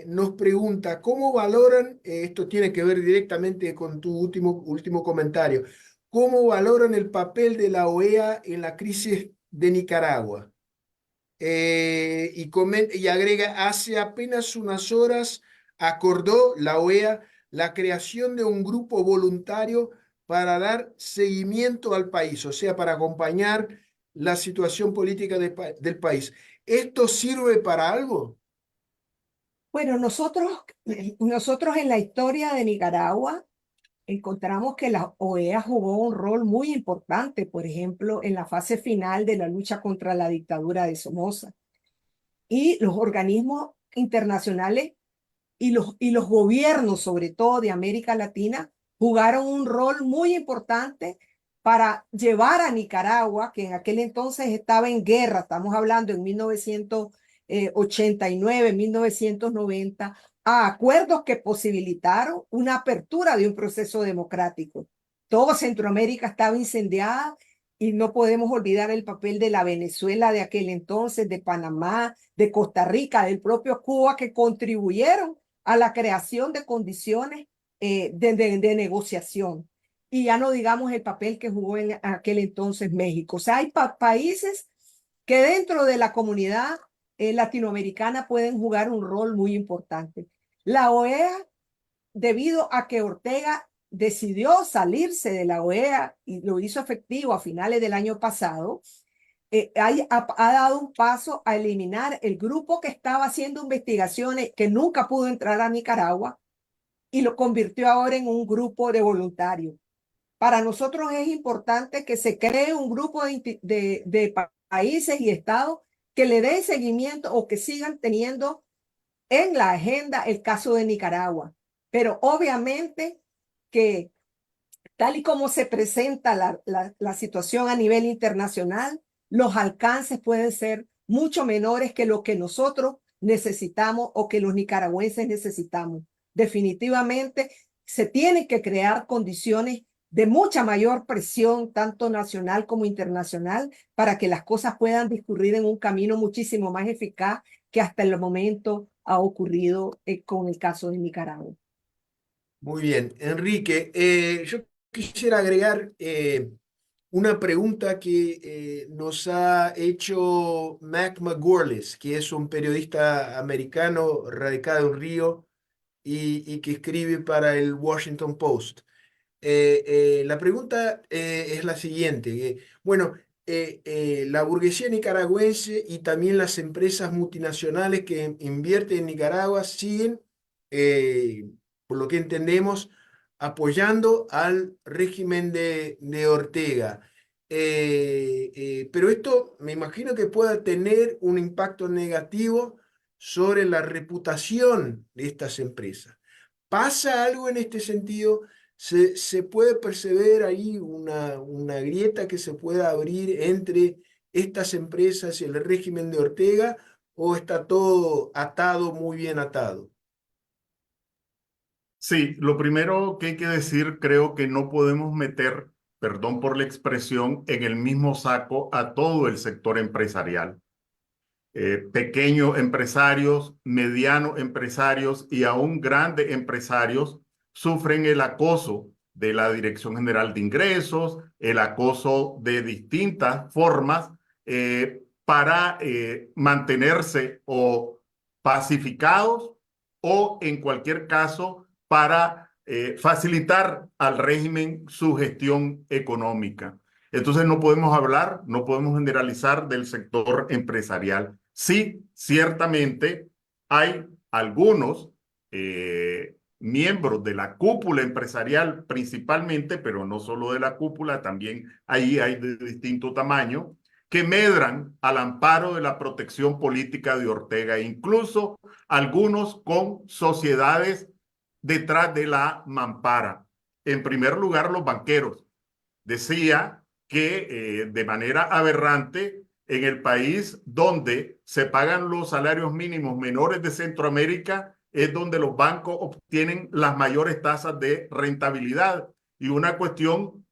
nos pregunta, ¿cómo valoran, esto tiene que ver directamente con tu último comentario, cómo valoran el papel de la OEA en la crisis de Nicaragua? Y agrega, hace apenas unas horas acordó la OEA la creación de un grupo voluntario para dar seguimiento al país, o sea, para acompañar la situación política del país. ¿Esto sirve para algo? Bueno, nosotros en la historia de Nicaragua encontramos que la OEA jugó un rol muy importante, por ejemplo, en la fase final de la lucha contra la dictadura de Somoza. Y los organismos internacionales y los gobiernos, sobre todo de América Latina, jugaron un rol muy importante para llevar a Nicaragua, que en aquel entonces estaba en guerra, estamos hablando en 1989, 1990, a acuerdos que posibilitaron una apertura de un proceso democrático. Toda Centroamérica estaba incendiada y no podemos olvidar el papel de la Venezuela de aquel entonces, de Panamá, de Costa Rica, del propio Cuba, que contribuyeron a la creación de condiciones de negociación. Y ya no digamos el papel que jugó en aquel entonces México. O sea, hay países que dentro de la comunidad latinoamericana pueden jugar un rol muy importante. La OEA, debido a que Ortega decidió salirse de la OEA y lo hizo efectivo a finales del año pasado, ha dado un paso a eliminar el grupo que estaba haciendo investigaciones que nunca pudo entrar a Nicaragua y lo convirtió ahora en un grupo de voluntarios. Para nosotros es importante que se cree un grupo de países y estados que le den seguimiento o que sigan teniendo en la agenda el caso de Nicaragua. Pero obviamente que tal y como se presenta la situación a nivel internacional, los alcances pueden ser mucho menores que lo que nosotros necesitamos o que los nicaragüenses necesitamos. Definitivamente se tienen que crear condiciones de mucha mayor presión, tanto nacional como internacional, para que las cosas puedan discurrir en un camino muchísimo más eficaz que hasta el momento ha ocurrido con el caso de Nicaragua. Muy bien, Enrique, yo quisiera agregar una pregunta que nos ha hecho Mac McGorles, que es un periodista americano radicado en Río y que escribe para el Washington Post. La pregunta es la siguiente. Bueno, la burguesía nicaragüense y también las empresas multinacionales que invierten en Nicaragua siguen, por lo que entendemos, apoyando al régimen de Ortega. Pero esto me imagino que pueda tener un impacto negativo sobre la reputación de estas empresas. ¿Pasa algo en este sentido? ¿Se puede percibir ahí una grieta que se pueda abrir entre estas empresas y el régimen de Ortega o está todo atado, muy bien atado? Sí, lo primero que hay que decir, creo que no podemos meter, perdón por la expresión, en el mismo saco a todo el sector empresarial. Pequeños empresarios, medianos empresarios y aún grandes empresarios sufren el acoso de la Dirección General de Ingresos, el acoso de distintas formas para mantenerse o pacificados o en cualquier caso para facilitar al régimen su gestión económica. Entonces no podemos hablar, no podemos generalizar del sector empresarial. Sí, ciertamente hay algunos miembros de la cúpula empresarial principalmente, pero no solo de la cúpula, también ahí hay de distinto tamaño, que medran al amparo de la protección política de Ortega, incluso algunos con sociedades detrás de la mampara. En primer lugar, los banqueros. Decía que de manera aberrante, en el país donde se pagan los salarios mínimos menores de Centroamérica, es donde los bancos obtienen las mayores tasas de rentabilidad. Y una cuestión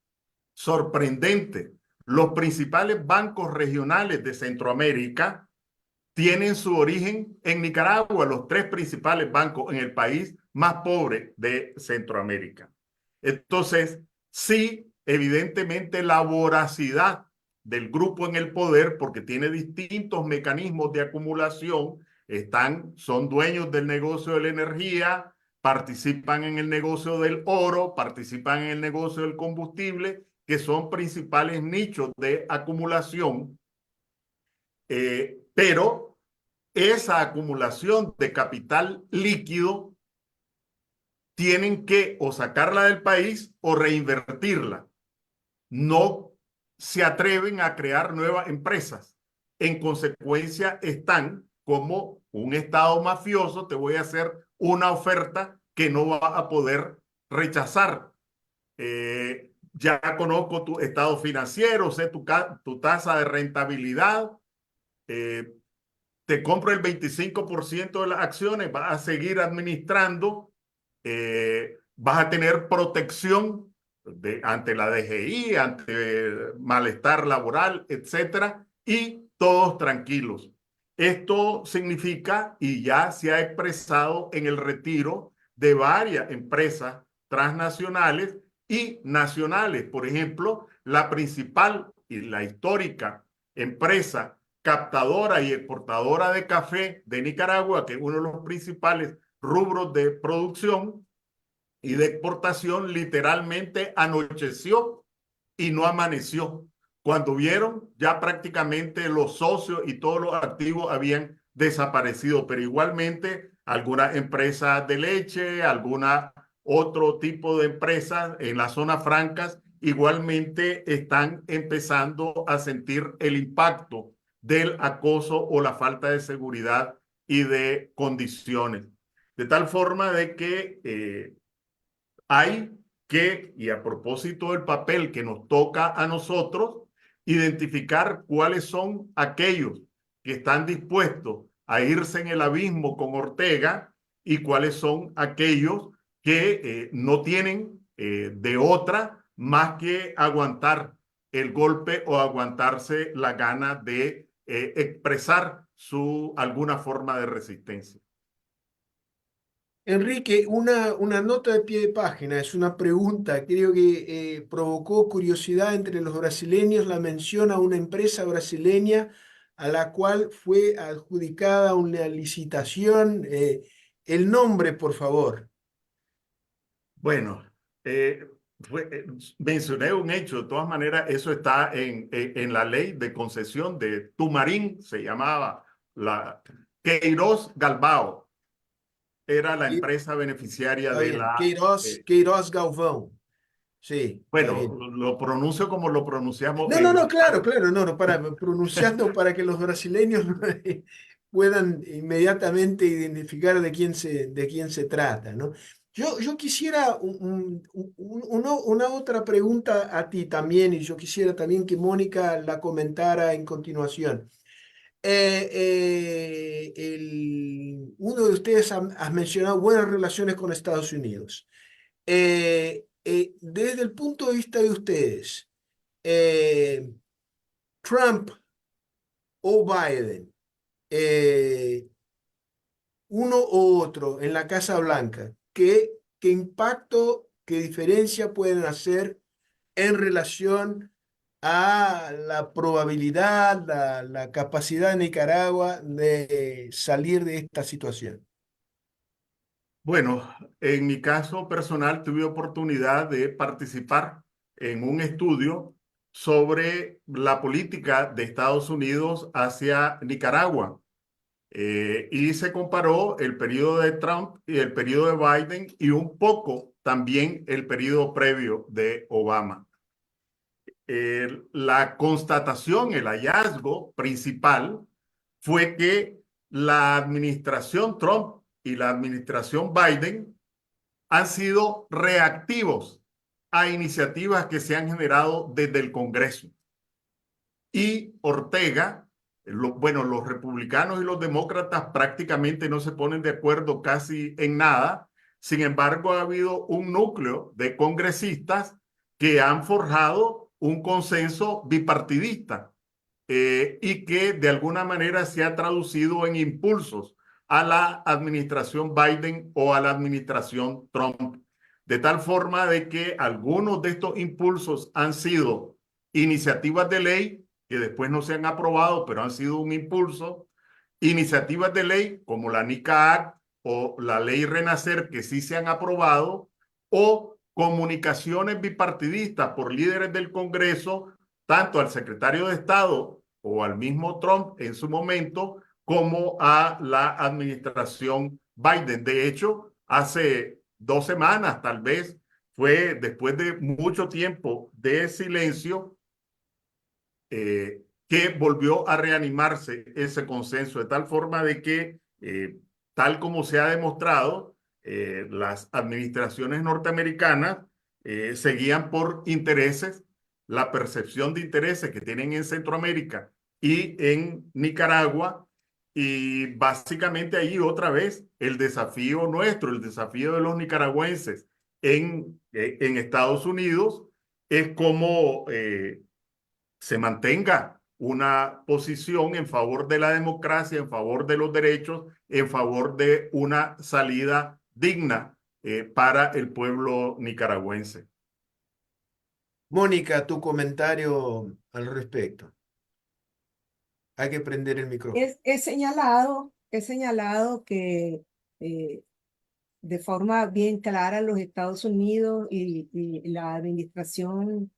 sorprendente, los principales bancos regionales de Centroamérica tienen su origen en Nicaragua, los tres principales bancos en el país más pobre de Centroamérica. Entonces, sí, evidentemente la voracidad del grupo en el poder, porque tiene distintos mecanismos de acumulación, son dueños del negocio de la energía, participan en el negocio del oro, participan en el negocio del combustible, que son principales nichos de acumulación, pero esa acumulación de capital líquido tienen que o sacarla del país o reinvertirla. No se atreven a crear nuevas empresas. En consecuencia, están como un Estado mafioso, te voy a hacer una oferta que no va a poder rechazar. Ya conozco tu estado financiero, sé tu tasa de rentabilidad, te compro el 25% de las acciones, vas a seguir administrando, vas a tener protección ante la DGI, ante malestar laboral, etcétera, y todos tranquilos. Esto significa, y ya se ha expresado en el retiro de varias empresas transnacionales y nacionales. Por ejemplo, la principal y la histórica empresa captadora y exportadora de café de Nicaragua, que es uno de los principales rubros de producción y de exportación, literalmente anocheció y no amaneció. Cuando vieron, ya prácticamente los socios y todos los activos habían desaparecido, pero igualmente algunas empresas de leche, alguna otro tipo de empresas en las zonas francas igualmente están empezando a sentir el impacto del acoso o la falta de seguridad y de condiciones. De tal forma de que hay que, y a propósito del papel que nos toca a nosotros, identificar cuáles son aquellos que están dispuestos a irse en el abismo con Ortega y cuáles son aquellos que no tienen de otra más que aguantar el golpe o aguantarse la gana de expresar alguna forma de resistencia. Enrique, una nota de pie de página, es una pregunta, creo que provocó curiosidad entre los brasileños la mención a una empresa brasileña a la cual fue adjudicada una licitación. El nombre, por favor. Bueno, mencioné un hecho, de todas maneras, eso está en la ley de concesión de Tumarín, se llamaba la Queiroz Galbao. Era la empresa beneficiaria Está de bien, la... Queiroz Galvão. Sí, está bueno, bien. lo pronuncio como lo pronunciamos No, no, en... no, claro, claro, no, no, pronunciando para que los brasileños puedan inmediatamente identificar de quién se trata, ¿no? Yo quisiera una otra pregunta a ti también, y yo quisiera también que Mónica la comentara en continuación. Uno de ustedes ha mencionado buenas relaciones con Estados Unidos. Desde el punto de vista de ustedes, eh, Trump o Biden, eh, uno u otro en la Casa Blanca, ¿qué impacto, qué diferencia pueden hacer en relación a la probabilidad, la capacidad de Nicaragua de salir de esta situación? Bueno, en mi caso personal tuve oportunidad de participar en un estudio sobre la política de Estados Unidos hacia Nicaragua. Y se comparó el periodo de Trump y el periodo de Biden y un poco también el periodo previo de Obama. La constatación, el hallazgo principal fue que la administración Trump y la administración Biden han sido reactivos a iniciativas que se han generado desde el Congreso. Y Ortega, bueno, los republicanos y los demócratas prácticamente no se ponen de acuerdo casi en nada. Sin embargo, ha habido un núcleo de congresistas que han forjado un consenso bipartidista y que de alguna manera se ha traducido en impulsos a la administración Biden o a la administración Trump. De tal forma de que algunos de estos impulsos han sido iniciativas de ley que después no se han aprobado, pero han sido un impulso, iniciativas de ley como la NICA Act o la ley Renacer que sí se han aprobado, o comunicaciones bipartidistas por líderes del Congreso, tanto al secretario de Estado o al mismo Trump en su momento, como a la administración Biden. De hecho, hace 2 semanas tal vez, fue después de mucho tiempo de silencio, que volvió a reanimarse ese consenso, de tal forma de que, tal como se ha demostrado, las administraciones norteamericanas seguían por intereses, la percepción de intereses que tienen en Centroamérica y en Nicaragua, y básicamente ahí otra vez el desafío nuestro, el desafío de los nicaragüenses en Estados Unidos es cómo se mantenga una posición en favor de la democracia, en favor de los derechos, en favor de una salida digna para el pueblo nicaragüense. Mónica, tu comentario al respecto. Hay que prender el micrófono. He señalado que de forma bien clara los Estados Unidos y la administración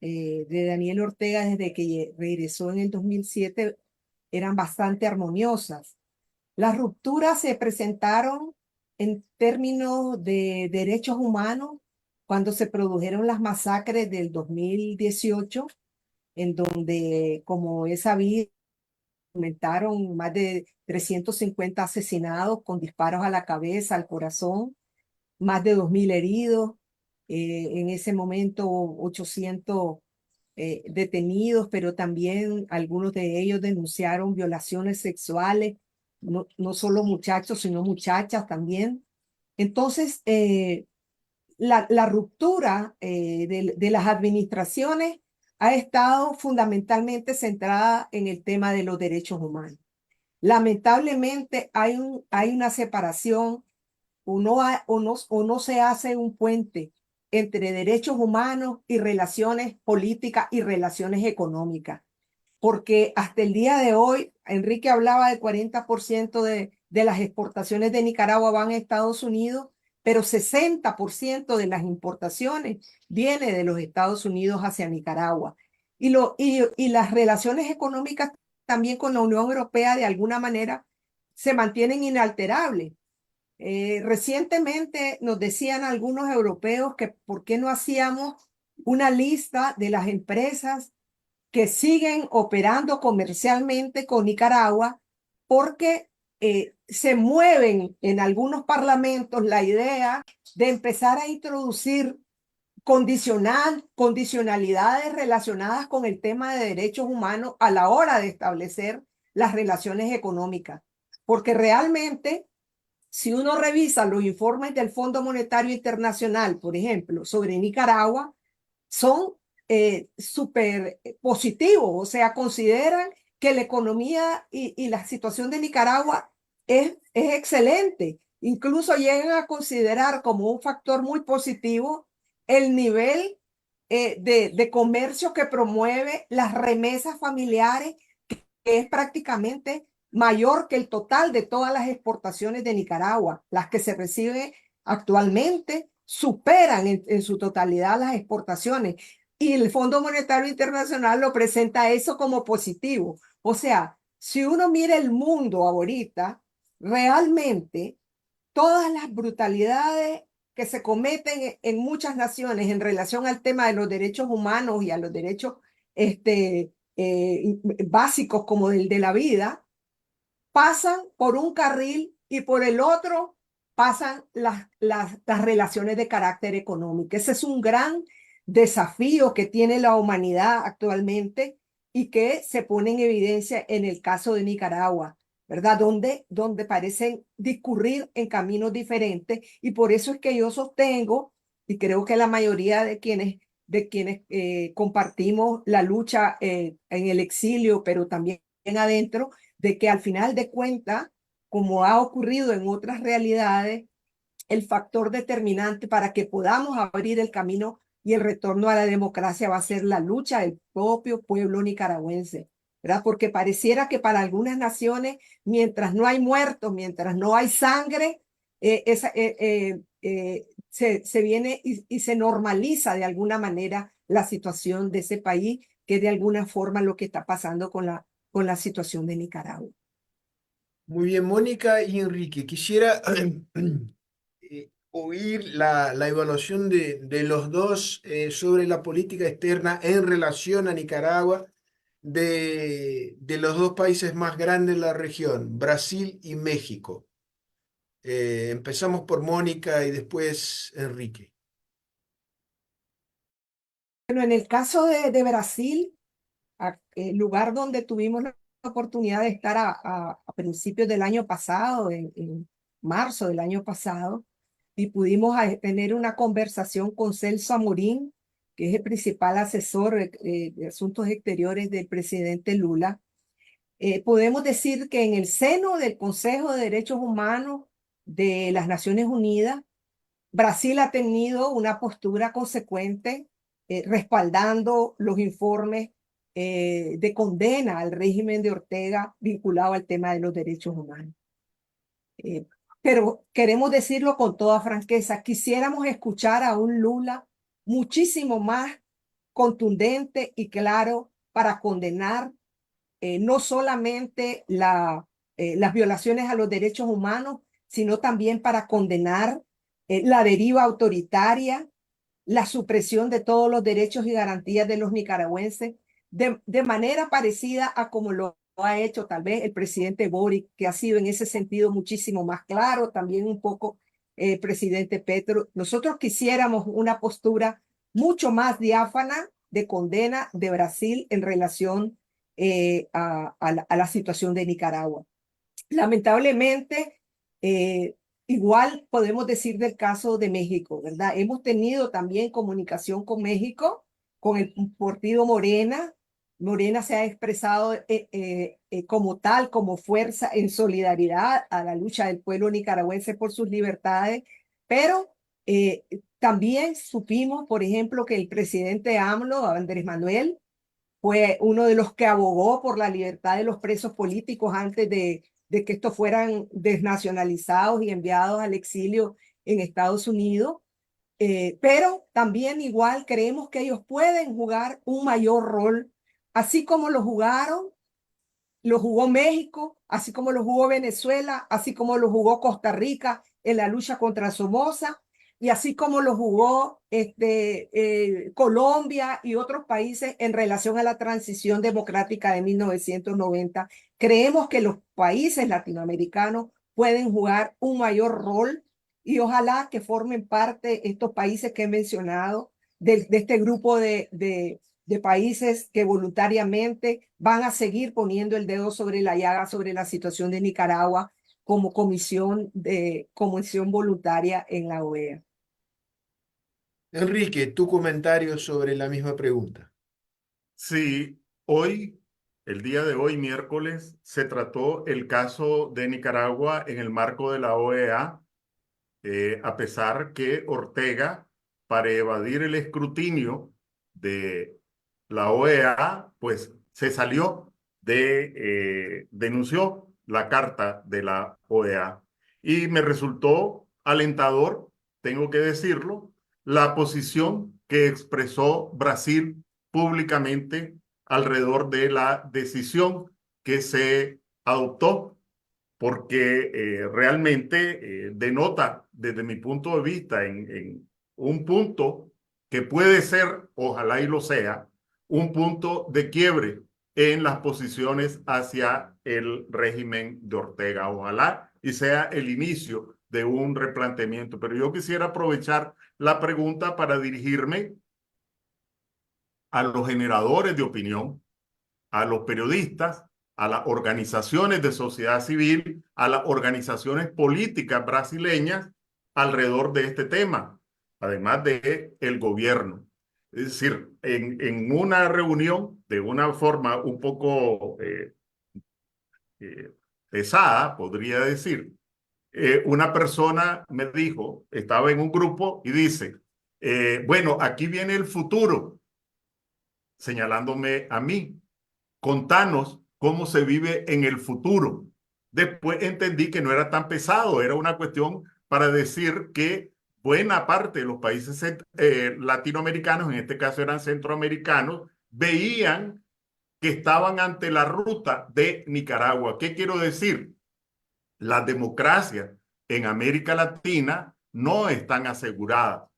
de Daniel Ortega desde que regresó en el 2007 eran bastante armoniosas. Las rupturas se presentaron en términos de derechos humanos cuando se produjeron las masacres del 2018, en donde, como es sabido, aumentaron más de 350 asesinados con disparos a la cabeza, al corazón, más de 2.000 heridos. En ese momento 800 detenidos, pero también algunos de ellos denunciaron violaciones sexuales, no solo muchachos, sino muchachas también. Entonces, la ruptura de las administraciones ha estado fundamentalmente centrada en el tema de los derechos humanos. Lamentablemente hay una separación o no se hace un puente entre derechos humanos y relaciones políticas y relaciones económicas. Porque hasta el día de hoy, Enrique hablaba de 40% de las exportaciones de Nicaragua van a Estados Unidos, pero 60% de las importaciones viene de los Estados Unidos hacia Nicaragua. Y las relaciones económicas también con la Unión Europea de alguna manera se mantienen inalterables. Recientemente nos decían algunos europeos que por qué no hacíamos una lista de las empresas que siguen operando comercialmente con Nicaragua, porque se mueven en algunos parlamentos la idea de empezar a introducir condicionalidades relacionadas con el tema de derechos humanos a la hora de establecer las relaciones económicas. Porque realmente, si uno revisa los informes del Fondo Monetario Internacional, por ejemplo, sobre Nicaragua, son súper positivos, o sea, consideran que la economía y la situación de Nicaragua es excelente. Incluso llegan a considerar como un factor muy positivo el nivel de comercio que promueve las remesas familiares, que es prácticamente mayor que el total de todas las exportaciones de Nicaragua. Las que se reciben actualmente superan en su totalidad las exportaciones. Y el Fondo Monetario Internacional lo presenta eso como positivo. O sea, si uno mira el mundo ahorita, realmente todas las brutalidades que se cometen en muchas naciones en relación al tema de los derechos humanos y a los derechos básicos como el de la vida, pasan por un carril y por el otro pasan las relaciones de carácter económico. Ese es un gran desafío que tiene la humanidad actualmente y que se pone en evidencia en el caso de Nicaragua, ¿verdad? Donde parecen discurrir en caminos diferentes, y por eso es que yo sostengo, y creo que la mayoría de quienes compartimos la lucha en el exilio, pero también adentro, de que al final de cuentas, como ha ocurrido en otras realidades, el factor determinante para que podamos abrir el camino y el retorno a la democracia va a ser la lucha del propio pueblo nicaragüense, ¿verdad? Porque pareciera que para algunas naciones, mientras no hay muertos, mientras no hay sangre, se viene y se normaliza de alguna manera la situación de ese país, que de alguna forma lo que está pasando con la situación de Nicaragua. Muy bien, Mónica y Enrique, quisiera oír la evaluación de los dos sobre la política externa en relación a Nicaragua de los dos países más grandes de la región, Brasil y México. Empezamos por Mónica y después Enrique. Bueno, en el caso de Brasil, el lugar donde tuvimos la oportunidad de estar a principios del año pasado, en marzo del año pasado, y pudimos tener una conversación con Celso Amorín, que es el principal asesor de asuntos exteriores del presidente Lula. Podemos decir que en el seno del Consejo de Derechos Humanos de las Naciones Unidas, Brasil ha tenido una postura consecuente, respaldando los informes de condena al régimen de Ortega vinculado al tema de los derechos humanos. Pero queremos decirlo con toda franqueza, quisiéramos escuchar a un Lula muchísimo más contundente y claro para condenar no solamente las violaciones a los derechos humanos, sino también para condenar la deriva autoritaria, la supresión de todos los derechos y garantías de los nicaragüenses, de manera parecida a como lo ha hecho tal vez el presidente Boric, que ha sido en ese sentido muchísimo más claro, también un poco presidente Petro. Nosotros quisiéramos una postura mucho más diáfana de condena de Brasil en relación a la situación de Nicaragua. Lamentablemente, igual podemos decir del caso de México, ¿verdad? Hemos tenido también comunicación con México, con el partido Morena. Morena se ha expresado como tal, como fuerza en solidaridad a la lucha del pueblo nicaragüense por sus libertades, pero también supimos, por ejemplo, que el presidente AMLO, Andrés Manuel, fue uno de los que abogó por la libertad de los presos políticos antes de que estos fueran desnacionalizados y enviados al exilio en Estados Unidos. Pero también igual creemos que ellos pueden jugar un mayor rol, así como lo jugó México, así como lo jugó Venezuela, así como lo jugó Costa Rica en la lucha contra Somoza, y así como lo jugó Colombia y otros países en relación a la transición democrática de 1990. Creemos que los países latinoamericanos pueden jugar un mayor rol, y ojalá que formen parte estos países que he mencionado de este grupo de países que voluntariamente van a seguir poniendo el dedo sobre la llaga sobre la situación de Nicaragua como comisión voluntaria en la OEA. Enrique, tu comentario sobre la misma pregunta. Sí, hoy, el día de hoy, miércoles, se trató el caso de Nicaragua en el marco de la OEA, a pesar que Ortega, para evadir el escrutinio, de la OEA, pues se salió denunció la carta de la OEA. Y me resultó alentador, tengo que decirlo, la posición que expresó Brasil públicamente alrededor de la decisión que se adoptó, porque realmente denota, desde mi punto de vista, en un punto que puede ser, ojalá y lo sea, un punto de quiebre en las posiciones hacia el régimen de Ortega. Ojalá y sea el inicio de un replanteamiento. Pero yo quisiera aprovechar la pregunta para dirigirme a los generadores de opinión, a los periodistas, a las organizaciones de sociedad civil, a las organizaciones políticas brasileñas alrededor de este tema, además de el gobierno. Es decir, en una reunión, de una forma un poco pesada, podría decir, una persona me dijo, estaba en un grupo y dice, bueno, aquí viene el futuro, señalándome a mí. Contanos cómo se vive en el futuro. Después entendí que no era tan pesado, era una cuestión para decir que buena parte de los países latinoamericanos, en este caso eran centroamericanos, veían que estaban ante la ruta de Nicaragua. ¿Qué quiero decir? Las democracias en América Latina no están aseguradas.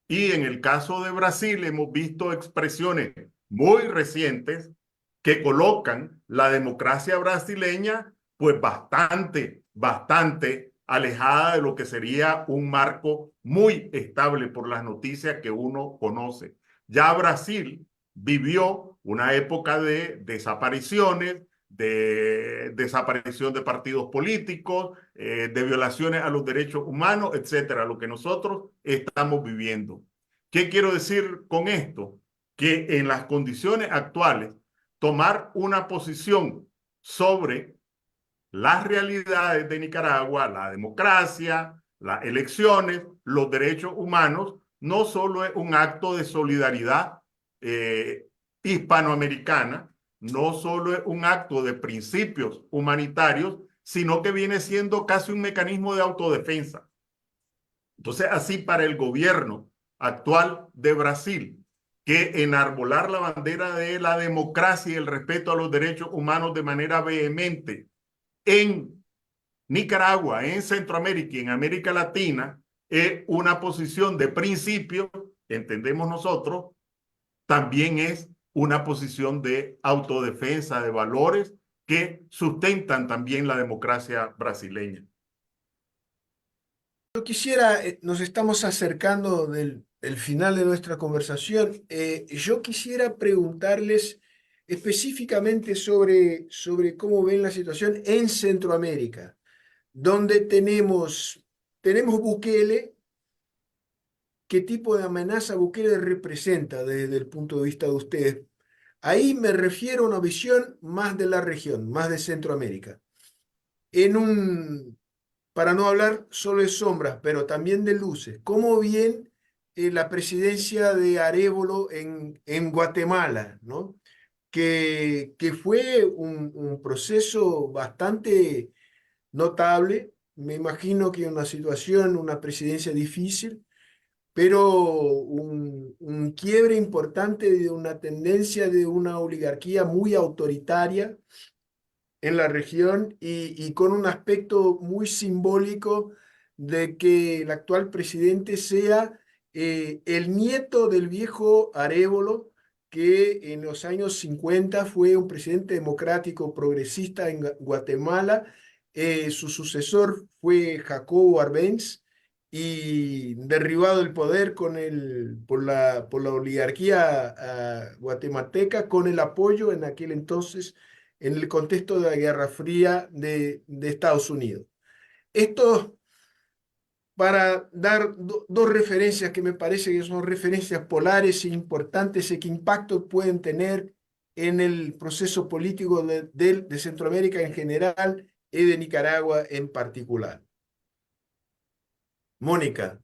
Y en el caso de Brasil hemos visto expresiones muy recientes que colocan la democracia brasileña pues bastante alejada de lo que sería un marco muy estable por las noticias que uno conoce. Ya Brasil vivió una época de desapariciones, de desaparición de partidos políticos, de violaciones a los derechos humanos, etcétera, lo que nosotros estamos viviendo. ¿Qué quiero decir con esto? Que en las condiciones actuales, tomar una posición sobre las realidades de Nicaragua, la democracia, las elecciones, los derechos humanos, no solo es un acto de solidaridad hispanoamericana, no solo es un acto de principios humanitarios, sino que viene siendo casi un mecanismo de autodefensa. Entonces, así para el gobierno actual de Brasil, que enarbolar la bandera de la democracia y el respeto a los derechos humanos de manera vehemente en Nicaragua, en Centroamérica y en América Latina es una posición de principio, entendemos nosotros, también es una posición de autodefensa de valores que sustentan también la democracia brasileña. Yo quisiera, nos estamos acercando del final de nuestra conversación. Yo quisiera preguntarles específicamente sobre cómo ven la situación en Centroamérica, donde tenemos Bukele. ¿Qué tipo de amenaza Bukele representa desde el punto de vista de ustedes? Ahí me refiero a una visión más de la región, más de Centroamérica. Para no hablar solo de sombras, pero también de luces, ¿cómo bien la presidencia de Arévolo en Guatemala, ¿no? Que fue un proceso bastante notable? Me imagino que una situación, una presidencia difícil, pero un quiebre importante de una tendencia de una oligarquía muy autoritaria en la región y con un aspecto muy simbólico de que el actual presidente sea el nieto del viejo Arévolo, que en los años 50 fue un presidente democrático progresista en Guatemala. Su sucesor fue Jacobo Arbenz, y derribado el poder por la oligarquía guatemalteca, con el apoyo en aquel entonces en el contexto de la Guerra Fría de Estados Unidos. Esto para dar dos referencias que me parece que son referencias polares e importantes y qué impacto pueden tener en el proceso político de Centroamérica en general y de Nicaragua en particular. Mónica.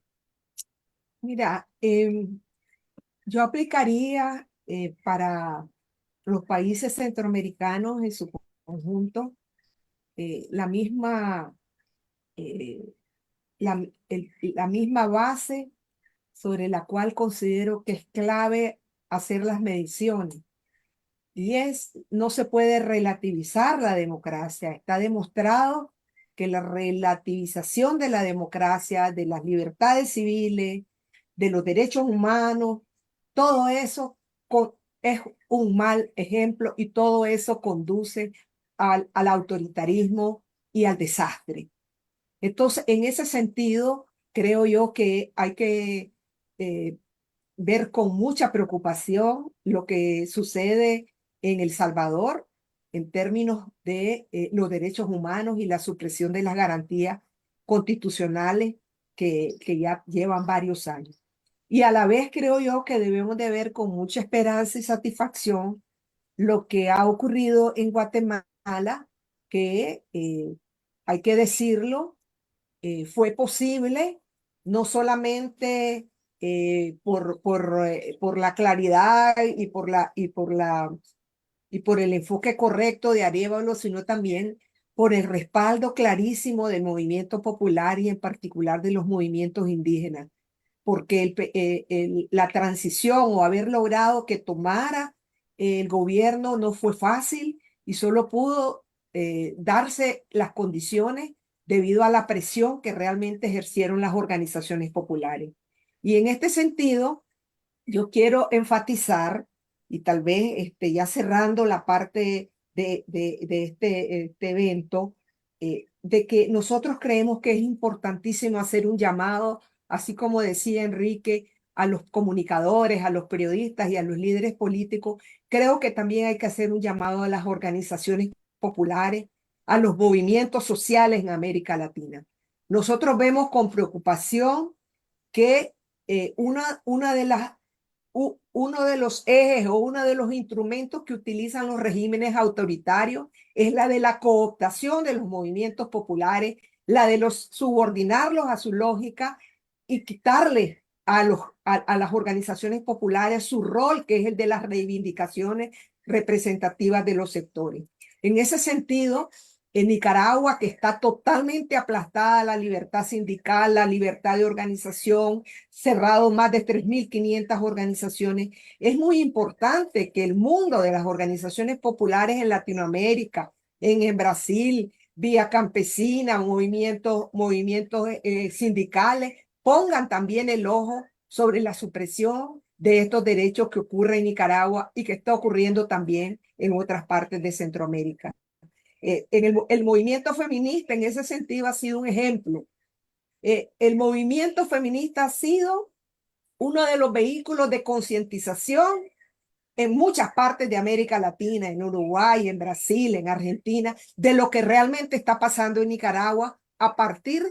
Mira, Yo aplicaría para los países centroamericanos en su conjunto la misma, eh, la misma base sobre la cual considero que es clave hacer las mediciones. Y no se puede relativizar la democracia. Está demostrado que la relativización de la democracia, de las libertades civiles, de los derechos humanos, todo eso es un mal ejemplo y todo eso conduce al autoritarismo y al desastre. Entonces, en ese sentido, creo yo que hay que eh, ver con mucha preocupación lo que sucede en El Salvador en términos de los derechos humanos y la supresión de las garantías constitucionales que ya llevan varios años. Y a la vez creo yo que debemos de ver con mucha esperanza y satisfacción lo que ha ocurrido en Guatemala, que hay que decirlo, fue posible no solamente por la claridad y por el enfoque correcto de Arévalo, sino también por el respaldo clarísimo del movimiento popular y en particular de los movimientos indígenas, porque la transición o haber logrado que tomara el gobierno no fue fácil y solo pudo darse las condiciones debido a la presión que realmente ejercieron las organizaciones populares. Y en este sentido, yo quiero enfatizar, y tal vez ya cerrando la parte de este evento, de que nosotros creemos que es importantísimo hacer un llamado, así como decía Enrique, a los comunicadores, a los periodistas y a los líderes políticos. Creo que también hay que hacer un llamado a las organizaciones populares, a los movimientos sociales en América Latina. Nosotros vemos con preocupación que una de las uno de los ejes o uno de los instrumentos que utilizan los regímenes autoritarios es la de la cooptación de los movimientos populares, la de los subordinarlos a su lógica y quitarle a las organizaciones populares su rol, que es el de las reivindicaciones representativas de los sectores. En ese sentido, en Nicaragua, que está totalmente aplastada la libertad sindical, la libertad de organización, cerrado más de 3.500 organizaciones, es muy importante que el mundo de las organizaciones populares en Latinoamérica, en Brasil, Vía Campesina, movimientos sindicales, pongan también el ojo sobre la supresión de estos derechos que ocurre en Nicaragua y que está ocurriendo también en otras partes de Centroamérica. El movimiento feminista en ese sentido ha sido un ejemplo. El movimiento feminista ha sido uno de los vehículos de concientización en muchas partes de América Latina, en Uruguay, en Brasil, en Argentina, de lo que realmente está pasando en Nicaragua a partir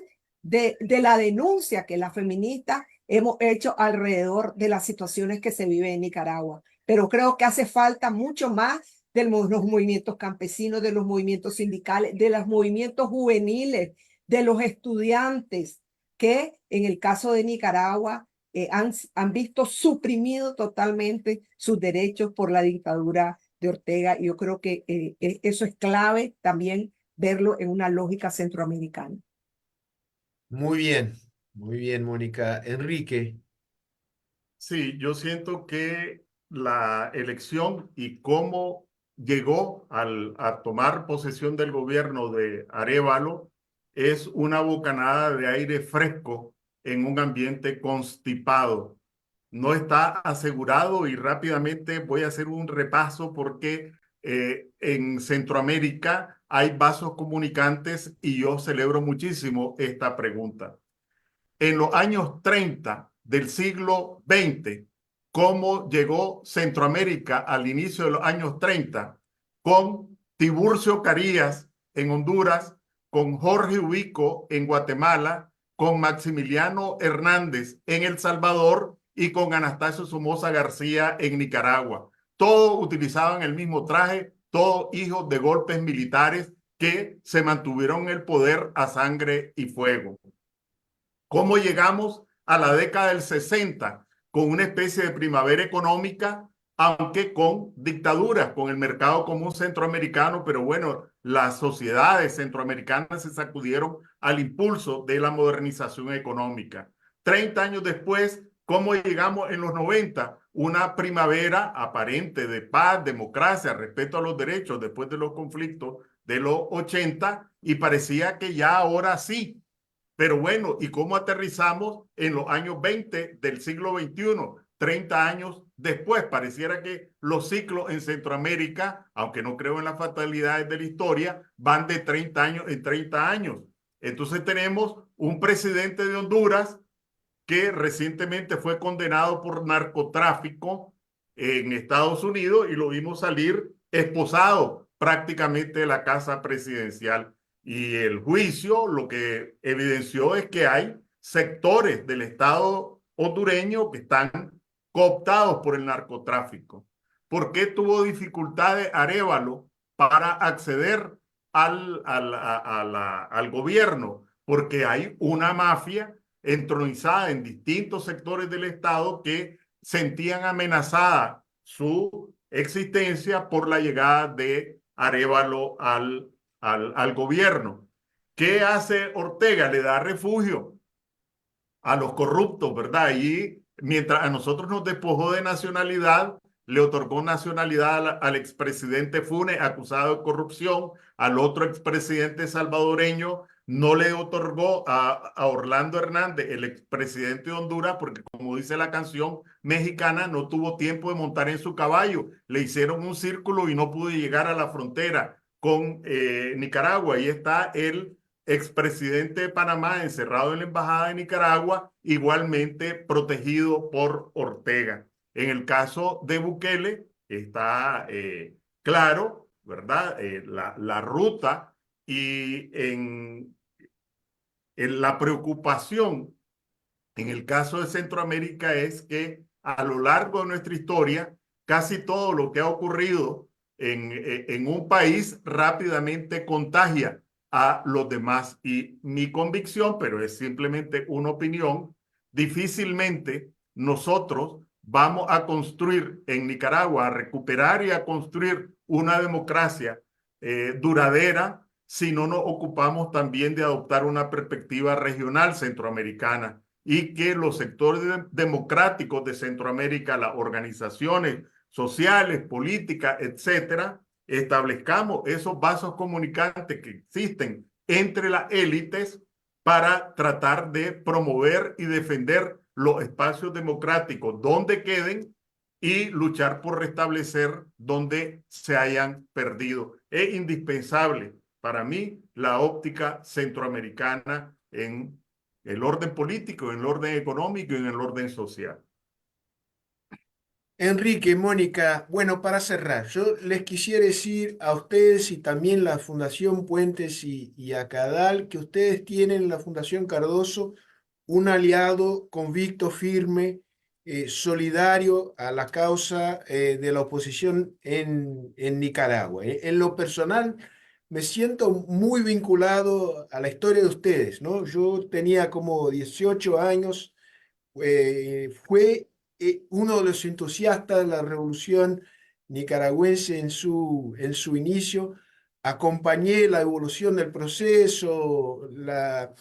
de la denuncia que las feministas hemos hecho alrededor de las situaciones que se viven en Nicaragua. Pero creo que hace falta mucho más de los movimientos campesinos, de los movimientos sindicales, de los movimientos juveniles, de los estudiantes, que en el caso de Nicaragua han visto suprimido totalmente sus derechos por la dictadura de Ortega. Y yo creo que eso es clave también verlo en una lógica centroamericana. Muy bien, Mónica. Enrique. Sí, yo siento que la elección y cómo llegó a tomar posesión del gobierno de Arévalo es una bocanada de aire fresco en un ambiente constipado. No está asegurado y rápidamente voy a hacer un repaso porque en Centroamérica hay vasos comunicantes y yo celebro muchísimo esta pregunta. En los años 30 del siglo XX, cómo llegó Centroamérica al inicio de los años 30, con Tiburcio Carías en Honduras, con Jorge Ubico en Guatemala, con Maximiliano Hernández en El Salvador y con Anastasio Somoza García en Nicaragua. Todos utilizaban el mismo traje, todos hijos de golpes militares que se mantuvieron en el poder a sangre y fuego. ¿Cómo llegamos a la década del 60? con una especie de primavera económica, aunque con dictaduras, con el mercado común centroamericano, pero bueno, las sociedades centroamericanas se sacudieron al impulso de la modernización económica. 30 años después, ¿cómo llegamos en los 90? Una primavera aparente de paz, democracia, respeto a los derechos después de los conflictos de los 80 y parecía que ya ahora sí. Pero bueno, ¿y cómo aterrizamos en los años 20 del siglo XXI? 30 años después, pareciera que los ciclos en Centroamérica, aunque no creo en las fatalidades de la historia, van de 30 años en 30 años. Entonces tenemos un presidente de Honduras que recientemente fue condenado por narcotráfico en Estados Unidos y lo vimos salir esposado prácticamente de la casa presidencial. Y el juicio lo que evidenció es que hay sectores del Estado hondureño que están cooptados por el narcotráfico. ¿Por qué tuvo dificultades Arévalo para acceder al gobierno? Porque hay una mafia entronizada en distintos sectores del Estado que sentían amenazada su existencia por la llegada de Arévalo al gobierno. ¿Qué hace Ortega? Le da refugio a los corruptos, ¿verdad? Y mientras a nosotros nos despojó de nacionalidad, le otorgó nacionalidad al expresidente Funes, acusado de corrupción, al otro expresidente salvadoreño, no le otorgó a Orlando Hernández, el expresidente de Honduras, porque como dice la canción mexicana, no tuvo tiempo de montar en su caballo. Le hicieron un círculo y no pudo llegar a la frontera con Nicaragua. Ahí está el expresidente de Panamá encerrado en la embajada de Nicaragua, igualmente protegido por Ortega. En el caso de Bukele está claro, ¿verdad? La ruta y en la preocupación en el caso de Centroamérica es que a lo largo de nuestra historia, casi todo lo que ha ocurrido en un país rápidamente contagia a los demás. Y mi convicción, pero es simplemente una opinión, difícilmente nosotros vamos a construir en Nicaragua, a recuperar y a construir una democracia duradera si no nos ocupamos también de adoptar una perspectiva regional centroamericana y que los sectores democráticos de Centroamérica, las organizaciones sociales, políticas, etcétera, establezcamos esos vasos comunicantes que existen entre las élites para tratar de promover y defender los espacios democráticos donde queden y luchar por restablecer donde se hayan perdido. Es indispensable para mí la óptica centroamericana en el orden político, en el orden económico y en el orden social. Enrique, Mónica, bueno, para cerrar, yo les quisiera decir a ustedes y también la Fundación Puentes y a Cadal que ustedes tienen en la Fundación Cardoso un aliado convicto, firme, solidario a la causa de la oposición en Nicaragua. En lo personal, me siento muy vinculado a la historia de ustedes, ¿no? Yo tenía como 18 años, fue uno de los entusiastas de la revolución nicaragüense en su inicio. Acompañé la evolución del proceso, la,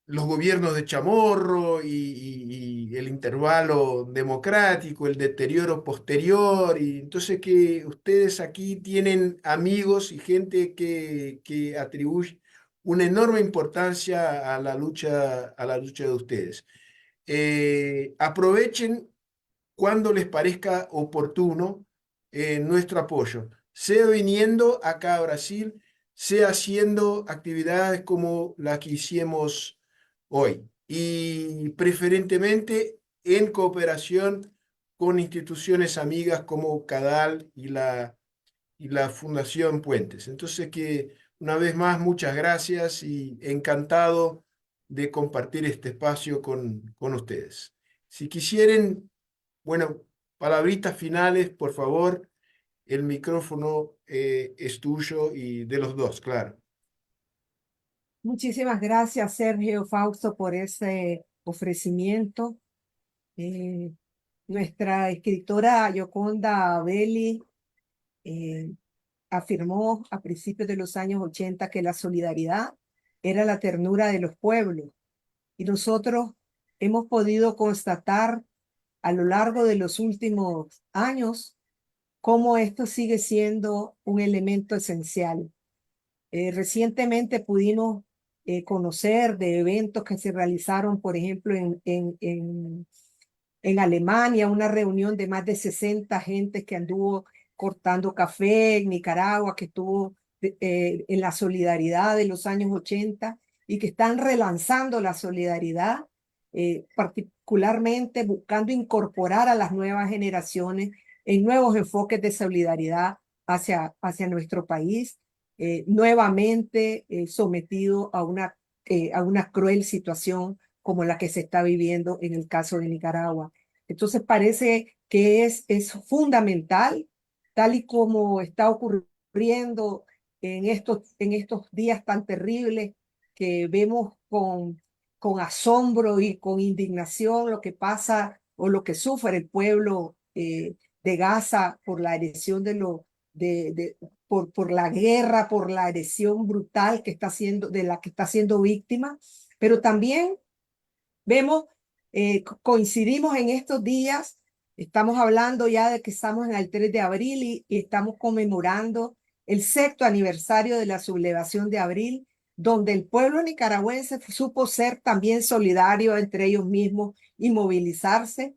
los gobiernos de Chamorro y el intervalo democrático, el deterioro posterior. Y entonces que ustedes aquí tienen amigos y gente que atribuye una enorme importancia a la lucha de ustedes. Aprovechen cuando les parezca oportuno nuestro apoyo, sea viniendo acá a Brasil, sea haciendo actividades como la que hicimos hoy y preferentemente en cooperación con instituciones amigas como CADAL y la Fundación Puentes. Entonces que una vez más muchas gracias y encantado de compartir este espacio con ustedes. Si quisieren, bueno, palabritas finales, por favor, el micrófono es tuyo y de los dos, claro. Muchísimas gracias, Sergio Fausto, por ese ofrecimiento. Nuestra escritora Yoconda Belli afirmó a principios de los años 80 que la solidaridad era la ternura de los pueblos. Y nosotros hemos podido constatar a lo largo de los últimos años cómo esto sigue siendo un elemento esencial. Recientemente pudimos conocer de eventos que se realizaron, por ejemplo, en Alemania, una reunión de más de 60 gentes que anduvo cortando café en Nicaragua, que estuvo en la solidaridad de los años 80 y que están relanzando la solidaridad, particularmente buscando incorporar a las nuevas generaciones en nuevos enfoques de solidaridad hacia nuestro país, nuevamente sometido a una cruel situación como la que se está viviendo en el caso de Nicaragua. Entonces parece que es fundamental, tal y como está ocurriendo en estos días tan terribles que vemos con asombro y con indignación lo que pasa o lo que sufre el pueblo de Gaza por la agresión por la guerra, por la agresión brutal de la que está siendo víctima, pero también vemos, coincidimos en estos días, estamos hablando ya de que estamos en el 3 de abril y estamos conmemorando el 6º aniversario de la sublevación de abril, donde el pueblo nicaragüense supo ser también solidario entre ellos mismos y movilizarse,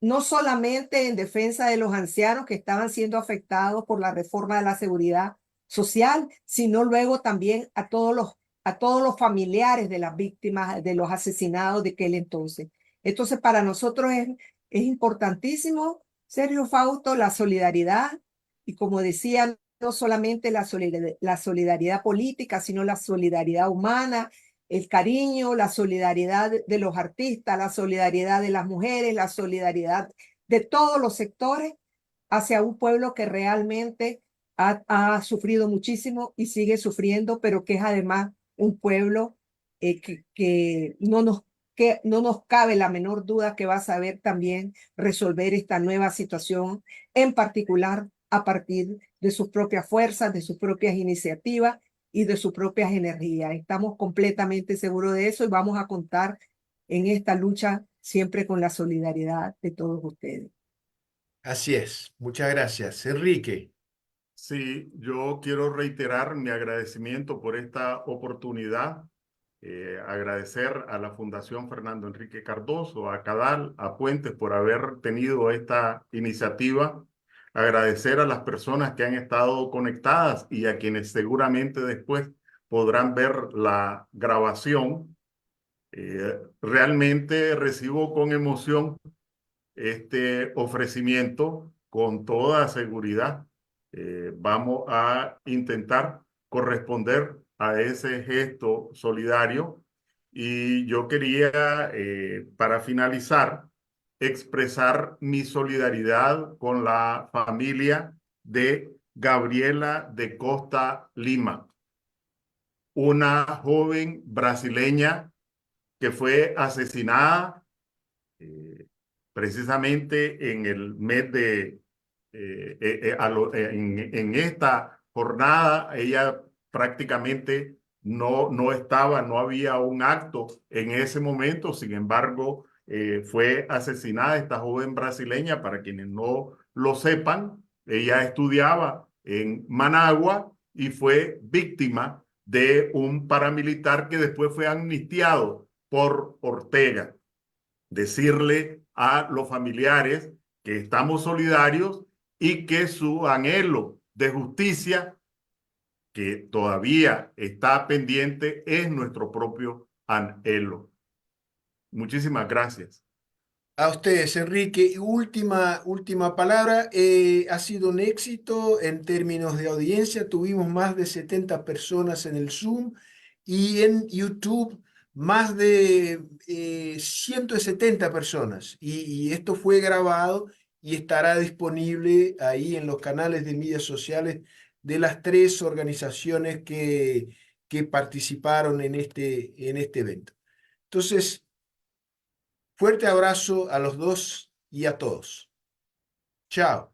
no solamente en defensa de los ancianos que estaban siendo afectados por la reforma de la seguridad social, sino luego también a todos los familiares de las víctimas de los asesinados de aquel entonces. Entonces, para nosotros es importantísimo, Sergio Fausto, la solidaridad, y como decía, no solamente la solidaridad política, sino la solidaridad humana, el cariño, la solidaridad de los artistas, la solidaridad de las mujeres, la solidaridad de todos los sectores hacia un pueblo que realmente ha sufrido muchísimo y sigue sufriendo, pero que es además un pueblo que no nos cabe la menor duda que va a saber también resolver esta nueva situación, en particular a partir de sus propias fuerzas, de sus propias iniciativas y de sus propias energías. Estamos completamente seguros de eso y vamos a contar en esta lucha siempre con la solidaridad de todos ustedes. Así es. Muchas gracias. Enrique. Sí, yo quiero reiterar mi agradecimiento por esta oportunidad, agradecer a la Fundación Fernando Enrique Cardoso, a Cadal, a Puentes por haber tenido esta iniciativa, agradecer a las personas que han estado conectadas y a quienes seguramente después podrán ver la grabación. Realmente recibo con emoción este ofrecimiento con toda seguridad. Vamos a intentar corresponder a ese gesto solidario y yo quería, para finalizar, expresar mi solidaridad con la familia de Gabriela de Costa Lima, una joven brasileña que fue asesinada precisamente en el mes de, en esta jornada, ella prácticamente no estaba, no había un acto en ese momento, sin embargo, fue asesinada esta joven brasileña, para quienes no lo sepan, ella estudiaba en Managua y fue víctima de un paramilitar que después fue amnistiado por Ortega. Decirle a los familiares que estamos solidarios y que su anhelo de justicia, que todavía está pendiente, es nuestro propio anhelo. Muchísimas gracias. A ustedes, Enrique. Y última palabra. Ha sido un éxito en términos de audiencia. Tuvimos más de 70 personas en el Zoom y en YouTube más de 170 personas. Y esto fue grabado y estará disponible ahí en los canales de medios sociales de las 3 organizaciones que participaron en este evento. Entonces, Fuerte abrazo a los dos y a todos. Chao.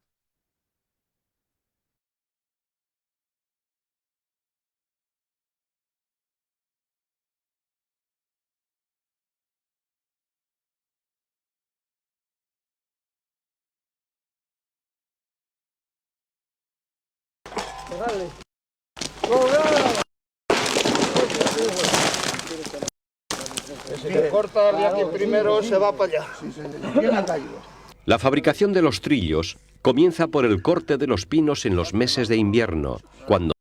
Si te corta de aquí primero, se va para allá. La fabricación de los trillos comienza por el corte de los pinos en los meses de invierno, cuando